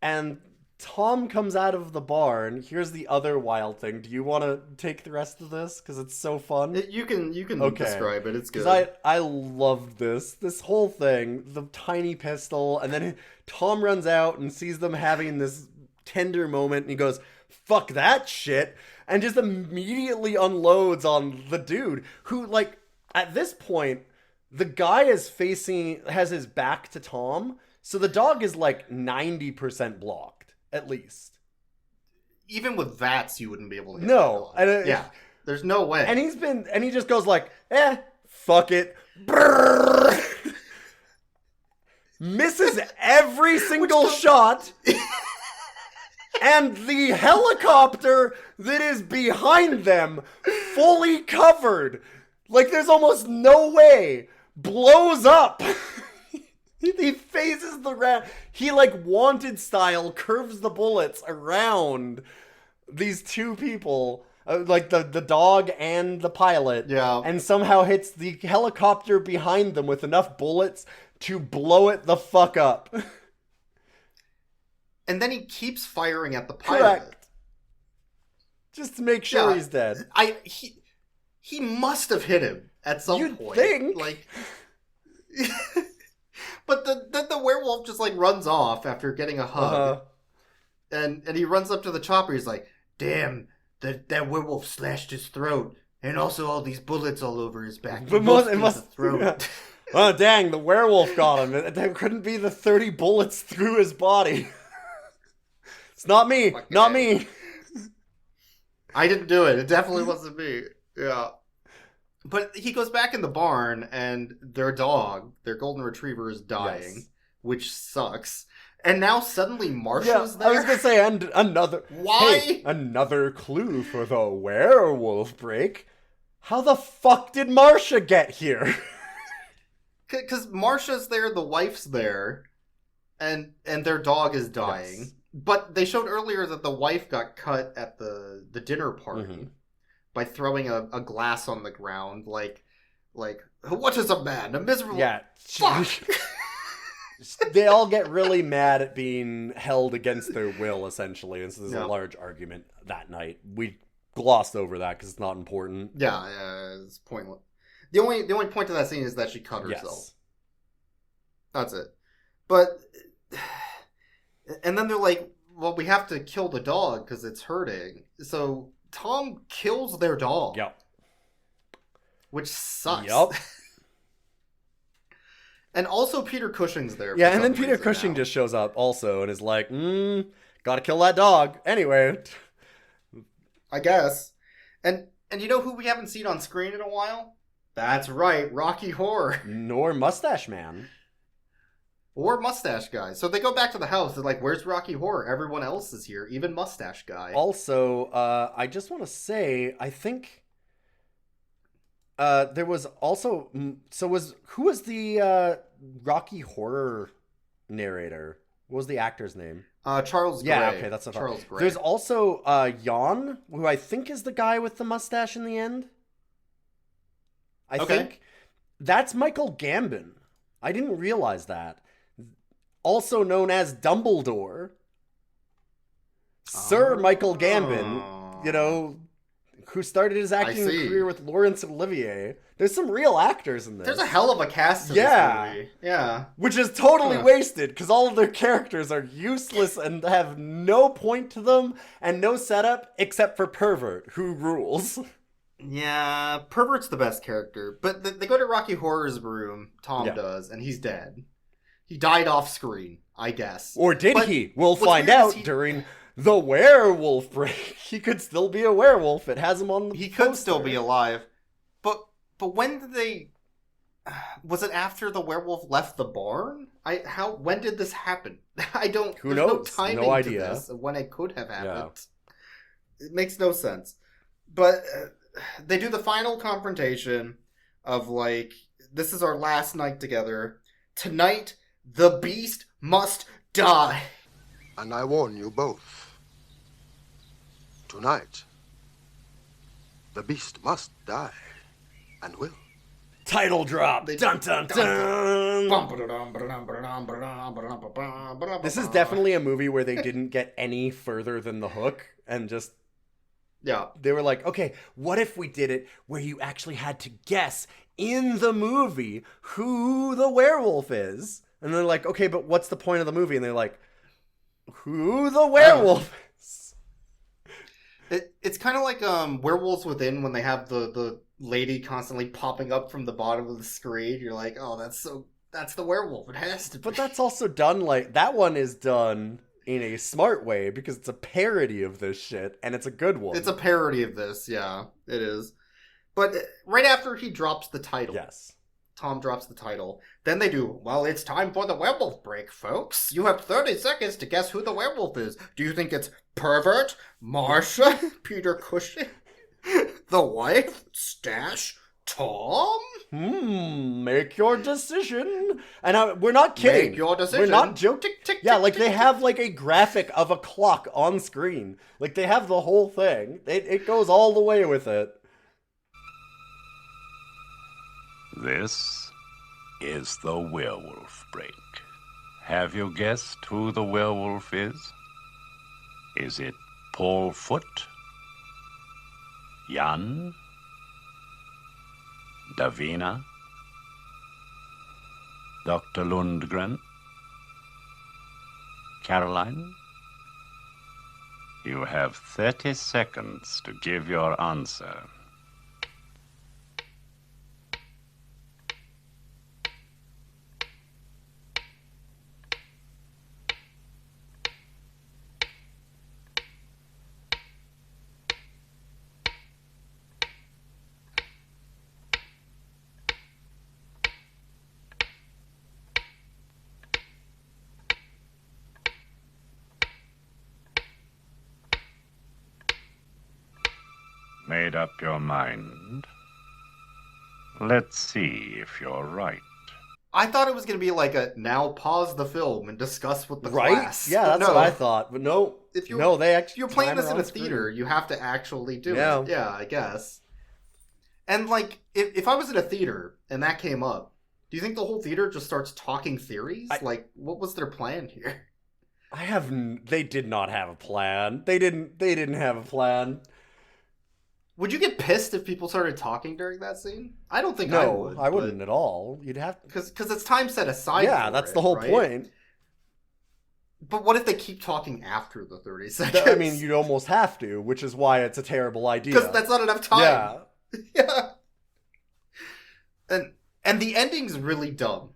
And Tom comes out of the barn. Here's the other wild thing. Do you want to take the rest of this? Because it's so fun. You can describe it. It's good. Because I loved this whole thing. The tiny pistol. And then Tom runs out and sees them having this tender moment. And he goes, fuck that shit. And just immediately unloads on the dude. Who, like, at this point, the guy has his back to Tom. So the dog is like 90% blocked, at least. Even with VATS, you wouldn't be able to hit No. There's no way. And he just goes like, fuck it. Brrr. Misses every single shot. And the helicopter that is behind them, fully covered, like there's almost no way, blows up. He phases the rat. He, like, wanted style, curves the bullets around these two people, like the dog and the pilot, and somehow hits the helicopter behind them with enough bullets to blow it the fuck up. And then he keeps firing at the pilot. Correct. Just to make sure he's dead. He must have hit him at some point. Think. Like... But the werewolf just, like, runs off after getting a hug. And he runs up to the chopper. He's like, damn, that werewolf slashed his throat. And also all these bullets all over his back. But it must throat. Yeah. Oh, dang, the werewolf got him. There couldn't be the 30 bullets through his body. It's not me. Not me. I didn't do it. It definitely wasn't me. Yeah. But he goes back in the barn, and their dog, their golden retriever, is dying, which sucks. And now suddenly Marsha's there? I was going to say, another... Why? Hey, another clue for the werewolf break. How the fuck did Marsha get here? Because Marsha's there, the wife's there, and their dog is dying. Yes. But they showed earlier that the wife got cut at the dinner party. By throwing a glass on the ground, like, what is a man? A miserable... Yeah. Fuck! They all get really mad at being held against their will, essentially, and so there's a large argument that night. We glossed over that because it's not important. Yeah, it's pointless. The only point to that scene is that she cut herself. Yes. That's it. But... And then they're like, well, we have to kill the dog because it's hurting. So... Tom kills their dog. Yep. Which sucks. Yep. And also Peter Cushing's there. Yeah, and then Peter Cushing just shows up also and is like, gotta kill that dog. Anyway. I guess. And you know who we haven't seen on screen in a while? That's right, Rocky Horror. Nor Mustache Man. Or Mustache Guy. So they go back to the house. They're like, where's Rocky Horror? Everyone else is here, even Mustache Guy. Also, I just want to say, I think there was also... who was the Rocky Horror narrator? What was the actor's name? Charles Gray. Yeah, okay, that's what Charles Gray. There's also Jan, who I think is the guy with the mustache in the end. I think. That's Michael Gambon. I didn't realize that. Also known as Dumbledore. Sir Michael Gambon. you know, who started his acting see. career with Laurence Olivier. There's some real actors in this. There's a hell of a cast in this movie. Yeah. Which is totally wasted, because all of their characters are useless and have no point to them, and no setup, except for Pervert, who rules. Yeah, Pervert's the best character. But they go to Rocky Horror's room, Tom does, and he's dead. He died off screen, I guess. Or did he? We'll find out during the Werewolf Break. He could still be a werewolf. It has him on the He could still be alive. But when did they... Was it after the werewolf left the barn? When did this happen? I don't... Who knows? No timing no idea. to this, when it could have happened. Yeah. It makes no sense. But they do the final confrontation of, like, this is our last night together. Tonight, the beast must die. And I warn you both. Tonight, the beast must die. And will. Title drop. Dun dun dun. This is definitely a movie where they didn't get any further than the hook and just... Yeah. They were like, okay, what if we did it where you actually had to guess in the movie who the werewolf is? And they're like, okay, but what's the point of the movie? And they're like, who the werewolf is? It's kind of like Werewolves Within when they have the lady constantly popping up from the bottom of the screen. You're like, oh, that's the werewolf. It has to be. But that's also done like, that one is done in a smart way because it's a parody of this shit and it's a good one. It's a parody of this, yeah, it is. But right after he drops the title. Yes. Tom drops the title. Then they do, well, it's time for the werewolf break, folks. You have 30 seconds to guess who the werewolf is. Do you think it's Pervert, Marcia, Peter Cushing, the wife, Stash, Tom? Make your decision. And we're not kidding. Make your decision. We're not joking. Tick, tick, yeah, tick, like tick, they tick. have like a graphic of a clock on screen. Like they have the whole thing. It goes all the way with it. This is the Werewolf Break. Have you guessed who the werewolf is? Is it Paul Foot? Jan? Davina? Dr. Lundgren? Caroline? You have 30 seconds to give your answer. Made up your mind? Let's see if you're right. I thought it was going to be like a, now pause the film and discuss with the class. Yeah, But that's what I thought. But no, if you, no, they actually. If you're playing time this it in on a theater, screen. you have to actually do Yeah. it. Yeah, I guess. And like, if I was in a theater and that came up, do you think the whole theater just starts talking theories? Like, what was their plan here? They did not have a plan. They didn't have a plan. Would you get pissed if people started talking during that scene? I don't think No, I would. wouldn't at all. You'd have to. Because it's time set aside. Yeah, for that's it, the whole right? point. But what if they keep talking after the 30 seconds? I mean, you'd almost have to, which is why it's a terrible idea. Because that's not enough time. Yeah. Yeah. And the ending's really dumb.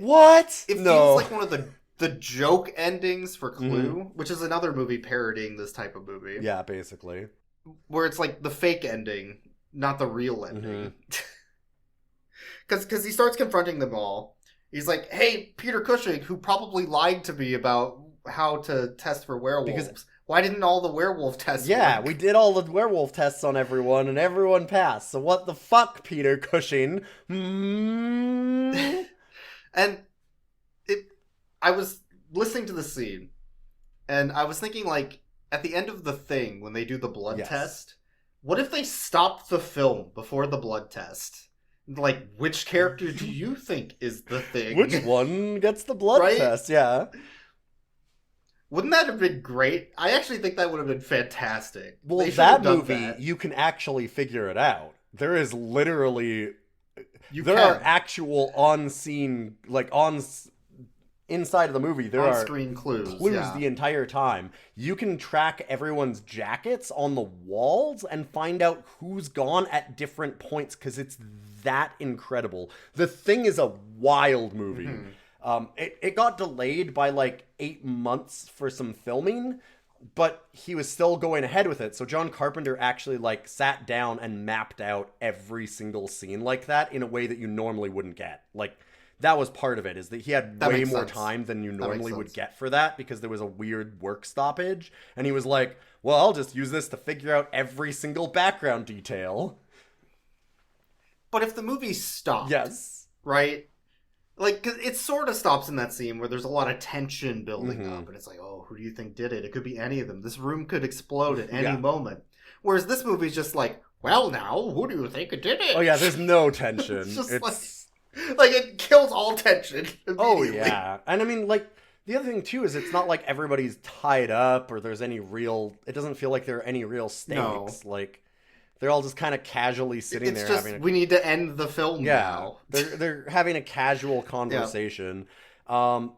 What? It No. feels like one of the joke endings for Clue, which is another movie parodying this type of movie. Yeah, basically. Where it's like the fake ending, not the real ending. Because he starts confronting them all. He's like, hey, Peter Cushing, who probably lied to me about how to test for werewolves. Why didn't all the werewolf tests work? We did all the werewolf tests on everyone, and everyone passed. So what the fuck, Peter Cushing? And I was listening to the scene, and I was thinking, like, at the end of The Thing, when they do the blood test, what if they stopped the film before the blood test? Like, which character do you think is the Thing? Which one gets the blood Right? test? Yeah. Wouldn't that have been great? I actually think that would have been fantastic. Well, They should that have done movie, that. you can actually figure it out. There is literally... There are actual on-scene, inside of the movie, there are on-screen clues the entire time. You can track everyone's jackets on the walls and find out who's gone at different points because it's that incredible. The Thing is a wild movie. Mm-hmm. It got delayed by 8 months for some filming, but he was still going ahead with it. So John Carpenter actually sat down and mapped out every single scene like that in a way that you normally wouldn't get. That was part of it, is that he had way more time than you normally would get for that because there was a weird work stoppage. And he was like, well, I'll just use this to figure out every single background detail. But if the movie stopped, yes, right? 'Cause it sort of stops in that scene where there's a lot of tension building up, and it's like, oh, who do you think did it? It could be any of them. This room could explode at any moment. Whereas this movie's just like, well, now, who do you think did it? Oh yeah, there's no tension. It's just it kills all tension. Oh yeah, and I mean, the other thing too is it's not like everybody's tied up or there's any real. It doesn't feel like there are any real stakes. No. They're all just kind of casually sitting there just, we need to end the film now. They're having a casual conversation. And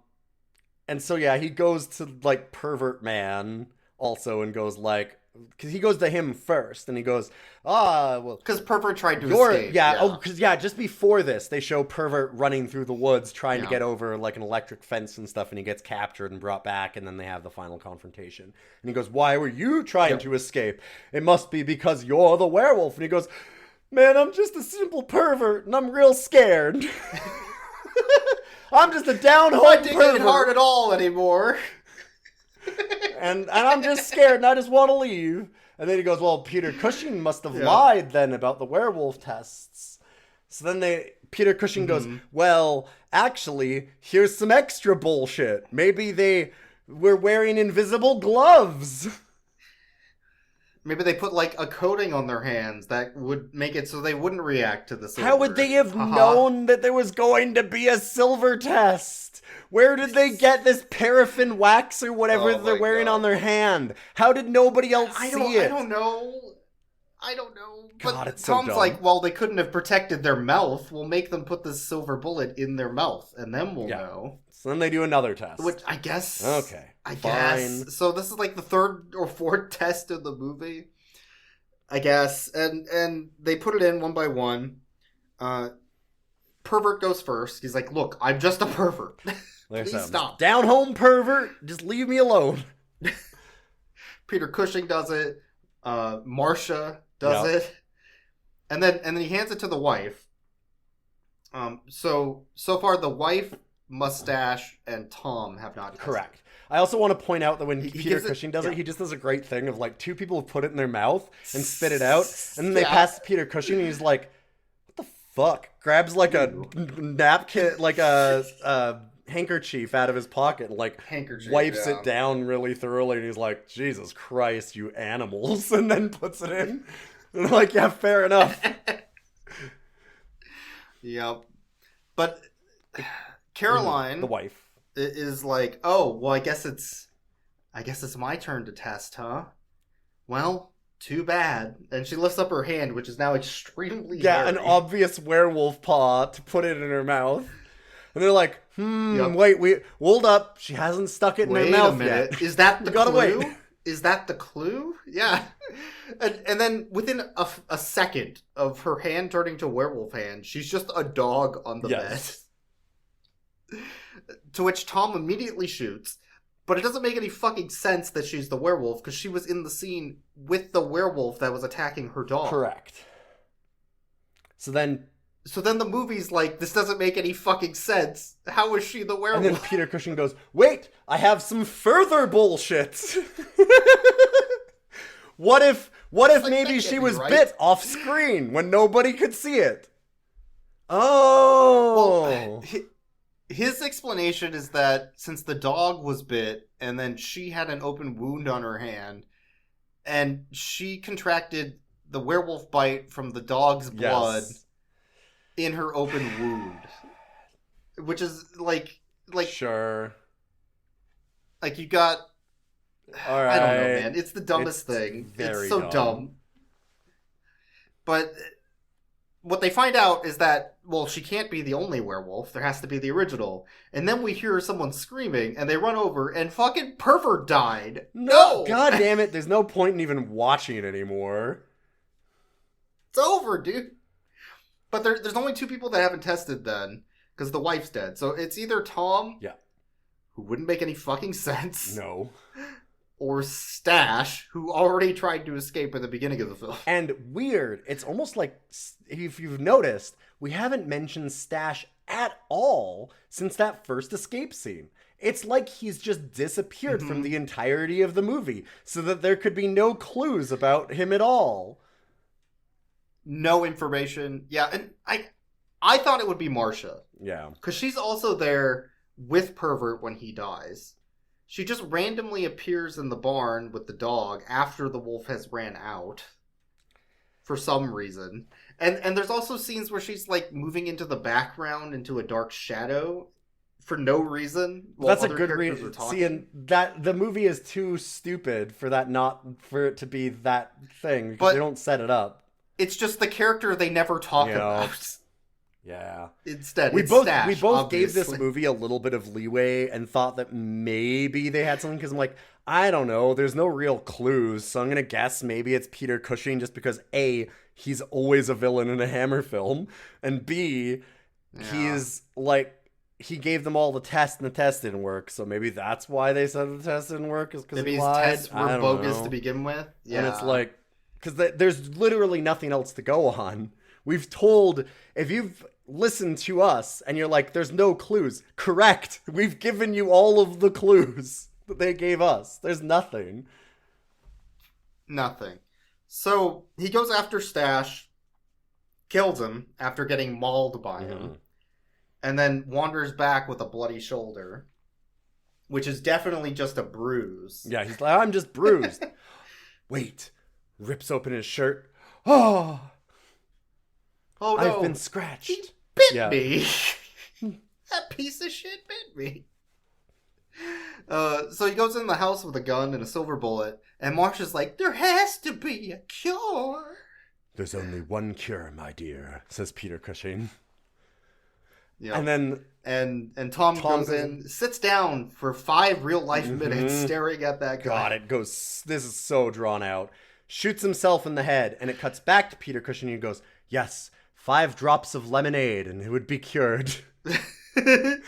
so, yeah, he goes to, Pervert Man also and goes, because he goes to him first, and he goes, well... Because Pervert tried to escape. Yeah, because, just before this, they show Pervert running through the woods trying to get over, an electric fence and stuff, and he gets captured and brought back, and then they have the final confrontation. And he goes, why were you trying to escape? It must be because you're the werewolf. And he goes, man, I'm just a simple pervert, and I'm real scared. I'm just a down-home pervert. I ain't hard at all anymore. And I'm just scared and I just want to leave. And then he goes, well, Peter Cushing must have lied then about the werewolf tests. So then Peter Cushing goes, well, actually, here's some extra bullshit. Maybe they were wearing invisible gloves. Maybe they put a coating on their hands that would make it so they wouldn't react to the silver. How would they have known that there was going to be a silver test? Where did they get this paraffin wax or whatever they're wearing on their hand? How did nobody else see it? I don't know. God, but it's so Tom's dumb. like, well, they couldn't have protected their mouth. We'll make them put this silver bullet in their mouth, and then we'll know. So then they do another test. Which I guess. Okay. I guess. So this is the third or fourth test of the movie, I guess. And they put it in one by one. Pervert goes first. He's like, look, I'm just a pervert. Please stop. Down home pervert. Just leave me alone. Peter Cushing does it. Marcia does it. And then he hands it to the wife. So far the wife, Mustache, and Tom have not tested. Correct. I also want to point out that when Peter Cushing does it, he just does a great thing of two people put it in their mouth and spit it out, and then they pass Peter Cushing, and he's like, what the fuck? Grabs a napkin, a handkerchief out of his pocket, and wipes it down really thoroughly, and he's like, Jesus Christ, you animals, and then puts it in. And I'm like, yeah, fair enough. Yep. But Caroline, the wife, is like, oh, well, I guess it's my turn to test, huh? Well, too bad. And she lifts up her hand, which is now extremely hairy. An obvious werewolf paw to put it in her mouth. And they're like, wait, hold up. She hasn't stuck it in her mouth yet. Is that the clue? Wait. Is that the clue? Yeah. And then within a second of her hand turning to werewolf hand, she's just a dog on the bed. To which Tom immediately shoots. But it doesn't make any fucking sense that she's the werewolf, because she was in the scene with the werewolf that was attacking her dog. Correct. So then the movie's like, this doesn't make any fucking sense. How is she the werewolf? And then Peter Cushing goes, wait, I have some further bullshit. What if maybe she was bit off screen when nobody could see it? Oh. Well, his explanation is that since the dog was bit and then she had an open wound on her hand and she contracted the werewolf bite from the dog's blood in her open wound, which is like sure, you got All right. I don't know, man. It's the dumbest thing. It's so dumb. But what they find out is that, well, she can't be the only werewolf. There has to be the original. And then we hear someone screaming, and they run over, and fucking Pervert died. No! God damn it. There's no point in even watching it anymore. It's over, dude. But there's only 2 people that haven't tested then, because the wife's dead. So it's either Tom, who wouldn't make any fucking sense. No. Or Stash, who already tried to escape at the beginning of the film. And weird, it's almost like, if you've noticed, we haven't mentioned Stash at all since that first escape scene. It's like he's just disappeared from the entirety of the movie, so that there could be no clues about him at all. No information. Yeah, and I thought it would be Marcia. Yeah. Because she's also there with Pervert when he dies. She just randomly appears in the barn with the dog after the wolf has ran out. For some reason. And there's also scenes where she's like moving into the background into a dark shadow for no reason. That's a good reason. See, and that the movie is too stupid for it to be that thing because they don't set it up. It's just the character they never talk about. Yeah. Instead, we it's both Stash, gave this movie a little bit of leeway and thought that maybe they had something because I'm like, I don't know, there's no real clues, so I'm gonna guess maybe it's Peter Cushing just because A, he's always a villain in a Hammer film, and B, he's like, he gave them all the test and the test didn't work, so maybe that's why they said the test didn't work, is because maybe he his lied. tests were bogus to begin with. Yeah. And it's like, because there's literally nothing else to go on. We've told, if you've listened to us and you're like, there's no clues, correct. We've given you all of the clues that they gave us. There's nothing. Nothing. So he goes after Stash, kills him after getting mauled by him, and then wanders back with a bloody shoulder, which is definitely just a bruise. Yeah, he's like, I'm just bruised. Wait. Rips open his shirt. Oh no. I've been scratched. He bit me. That piece of shit bit me. So he goes in the house with a gun and a silver bullet, and Marcia's like, there has to be a cure. There's only one cure, my dear, says Peter Cushing. Yeah. And then and Tom goes in, sits down for 5 real life minutes staring at that guy. God, this is so drawn out. Shoots himself in the head, and it cuts back to Peter Cushing, and he goes, yes, 5 drops of lemonade, and it would be cured. The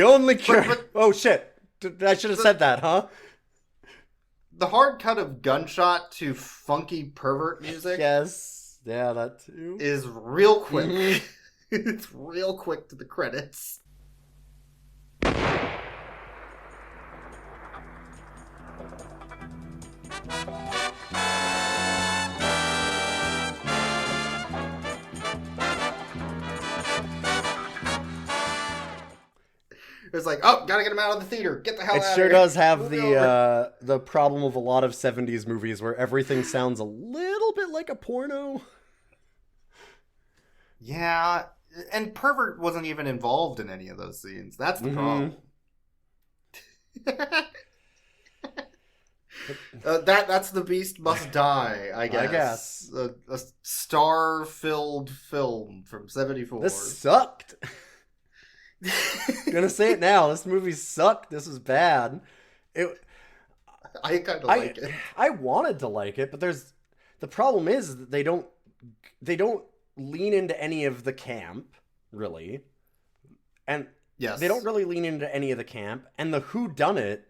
only cure. But, oh, shit. I should have said that, huh? The hard cut of gunshot to funky pervert music. Yes. Yeah, that too. Is real quick. It's real quick to the credits. It's like, oh, gotta get him out of the theater. Get the hell out of here. It sure does have the problem of a lot of 70s movies where everything sounds a little bit like a porno. Yeah, and Pervert wasn't even involved in any of those scenes. That's the problem. That's The Beast Must Die, I guess. A star-filled film from 1974. This sucked. I'm gonna say it now. This movie sucked. This was bad. I kind of like it. I wanted to like it, but the problem is that they don't lean into any of the camp, really. And they don't really lean into any of the camp. And the whodunit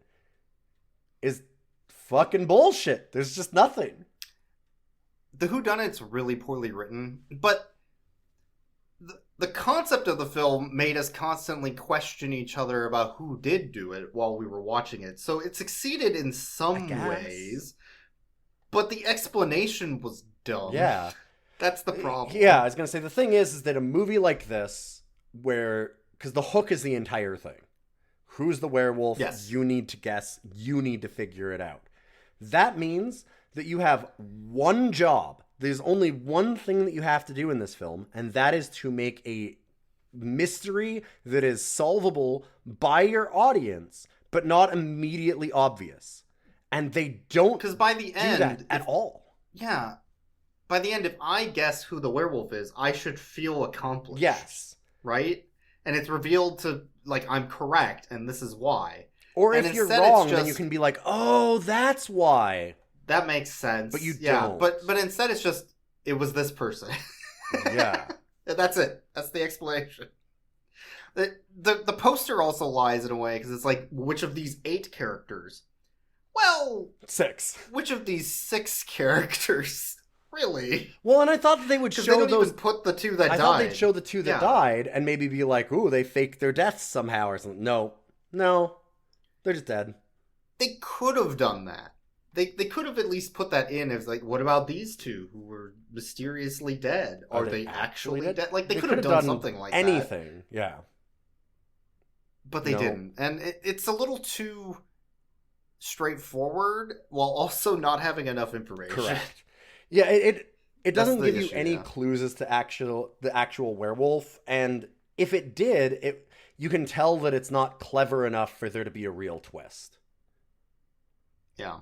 is fucking bullshit. There's just nothing. The whodunit's really poorly written, but the concept of the film made us constantly question each other about who did do it while we were watching it. So it succeeded in some ways, but the explanation was dumb. Yeah. That's the problem. Yeah, I was going to say, the thing is that a movie like this, because the hook is the entire thing. Who's the werewolf? Yes. You need to guess. You need to figure it out. That means that you have one job. There's only one thing that you have to do in this film, and that is to make a mystery that is solvable by your audience, but not immediately obvious. And they don't because by the end, do that at all. Yeah. By the end, if I guess who the werewolf is, I should feel accomplished. Yes. Right? And it's revealed to, like, I'm correct, and this is why. Or and if you're instead wrong, just, then you can be like, oh, that's why. That makes sense. But you don't. don't. But instead it's just, it was this person. Yeah. That's it. That's the explanation. The poster also lies in a way, because it's like, which of these 8 characters? Well... 6. Which of these 6 characters? Really? Well, and I thought that they would show they don't those... even put the 2 that died. I thought they'd show the 2 that died, and maybe be like, ooh, they faked their deaths somehow or something. No. They're just dead. They could have done that. They could have at least put that in as like, what about these 2 who were mysteriously dead? Are they actually dead? Like, they could have done something like anything. Yeah. But they didn't. And it's a little too straightforward while also not having enough information. Correct. Yeah, it doesn't give you issue, any clues as to the actual werewolf, and if it did, you can tell that it's not clever enough for there to be a real twist. Yeah.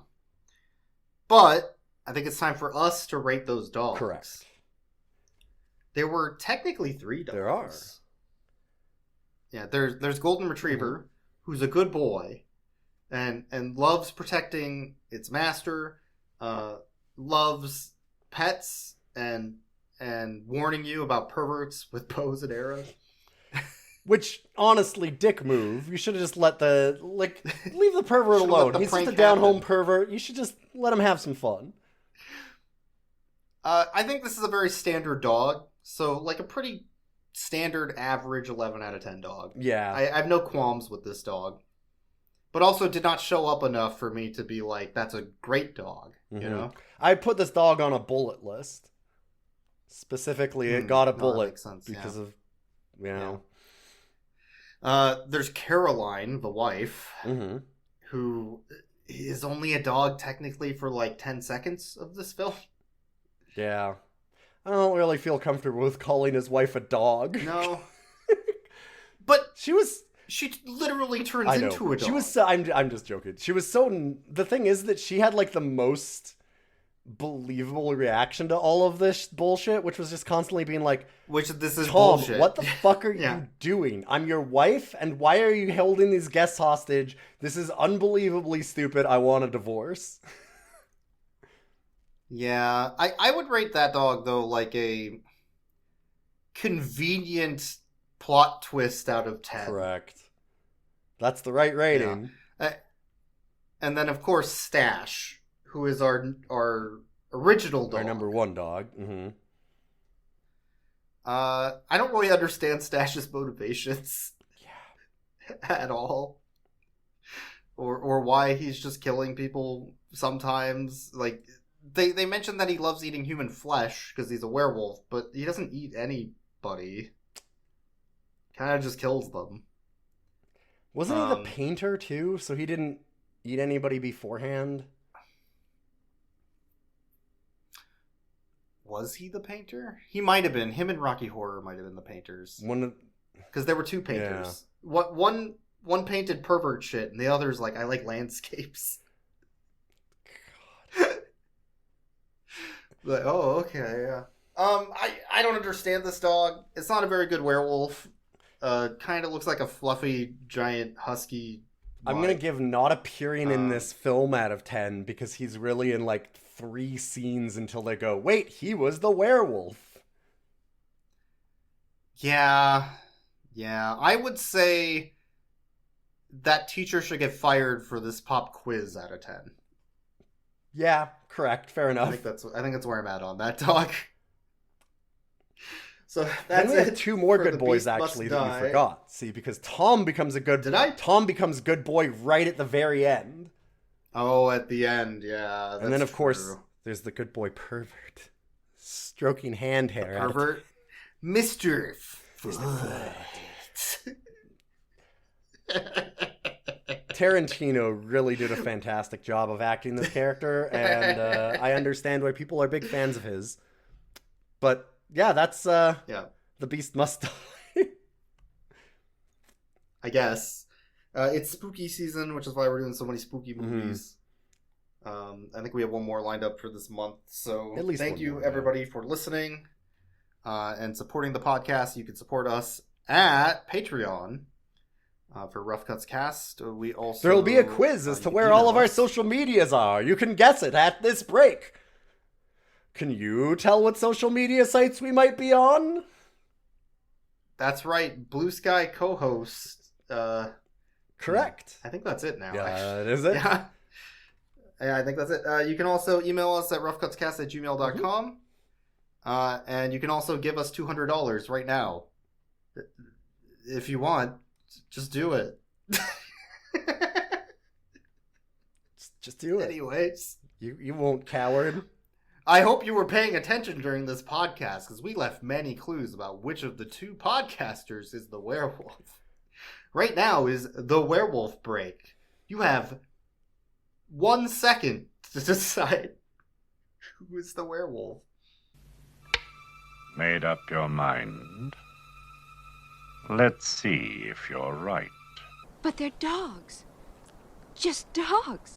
But I think it's time for us to rate those dogs. Correct. There were technically 3 dogs. There are. Yeah, there's Golden Retriever, who's a good boy, and loves protecting its master, loves pets, and warning you about perverts with bows and arrows. Which, honestly, dick move. You should have just leave the pervert alone. He's just a down-home pervert. You should just let him have some fun. I think this is a very standard dog. So, like, a pretty standard, average 11 out of 10 dog. Yeah. I have no qualms with this dog. But also did not show up enough for me to be like, that's a great dog, you know? I put this dog on a bullet list. Specifically, it got a bullet because of, you know... There's Caroline, the wife, who is only a dog technically for like 10 seconds of this film. Yeah. I don't really feel comfortable with calling his wife a dog. No. But she literally turns into a dog. She was so, I'm just joking. She was so, the thing is that she had like the most believable reaction to all of this bullshit, which was just constantly being like, this is Tom, bullshit. What the fuck are you doing? I'm your wife, and why are you holding these guests hostage? This is unbelievably stupid. I want a divorce. Yeah, I would rate that dog though like a convenient plot twist out of 10. Correct. That's the right rating. And then of course Stash, who is our original dog. Our number 1 dog. I don't really understand Stash's motivations. At all. Or why he's just killing people sometimes. Like, they mention that he loves eating human flesh because he's a werewolf, but he doesn't eat anybody. Kind of just kills them. Wasn't he the painter too? So he didn't eat anybody beforehand? Was he the painter? He might have been. Him and Rocky Horror might have been the painters. Because there were 2 painters. Yeah. One painted pervert shit, and the other's like, I like landscapes. God. Like, oh, okay, yeah. I don't understand this dog. It's not a very good werewolf. Kind of looks like a fluffy, giant, husky. I'm going to give not appearing in this film out of 10 because he's really in like 3 scenes until they go, wait, he was the werewolf. Yeah. I would say that teacher should get fired for this pop quiz out of 10. Yeah, correct. Fair enough. I think that's where I'm at on that dog. So that's it. We have 2 more good boys actually that you forgot. See, because Tom becomes a good. Did I? Tom becomes good boy right at the very end. Oh, at the end, yeah. And then of course there's the good boy pervert, stroking hand hair. Pervert, Mr. Tarantino really did a fantastic job of acting this character, and I understand why people are big fans of his. But yeah, that's The Beast Must Die. I guess. It's spooky season, which is why we're doing so many spooky movies. I think we have one more lined up for this month. So At least thank one you, more, everybody, for listening and supporting the podcast. You can support us at Patreon for Rough Cuts Cast. We also There'll be a quiz as to where all of our social medias are. You can guess it at this break. Can you tell what social media sites we might be on? That's right, Blue Sky co-host. Correct. I think that's it now. Yeah, is it? Yeah. Yeah, I think that's it. You can also email us at roughcutscast@gmail.com. And you can also give us $200 right now. If you want, just do it. Just do it. Anyways. You won't, coward. I hope you were paying attention during this podcast, because we left many clues about which of the two podcasters is the werewolf. Right now is the Werewolf Break. You have 1 second to decide who is the werewolf. Made up your mind? Let's see if you're right. But they're dogs. Just dogs.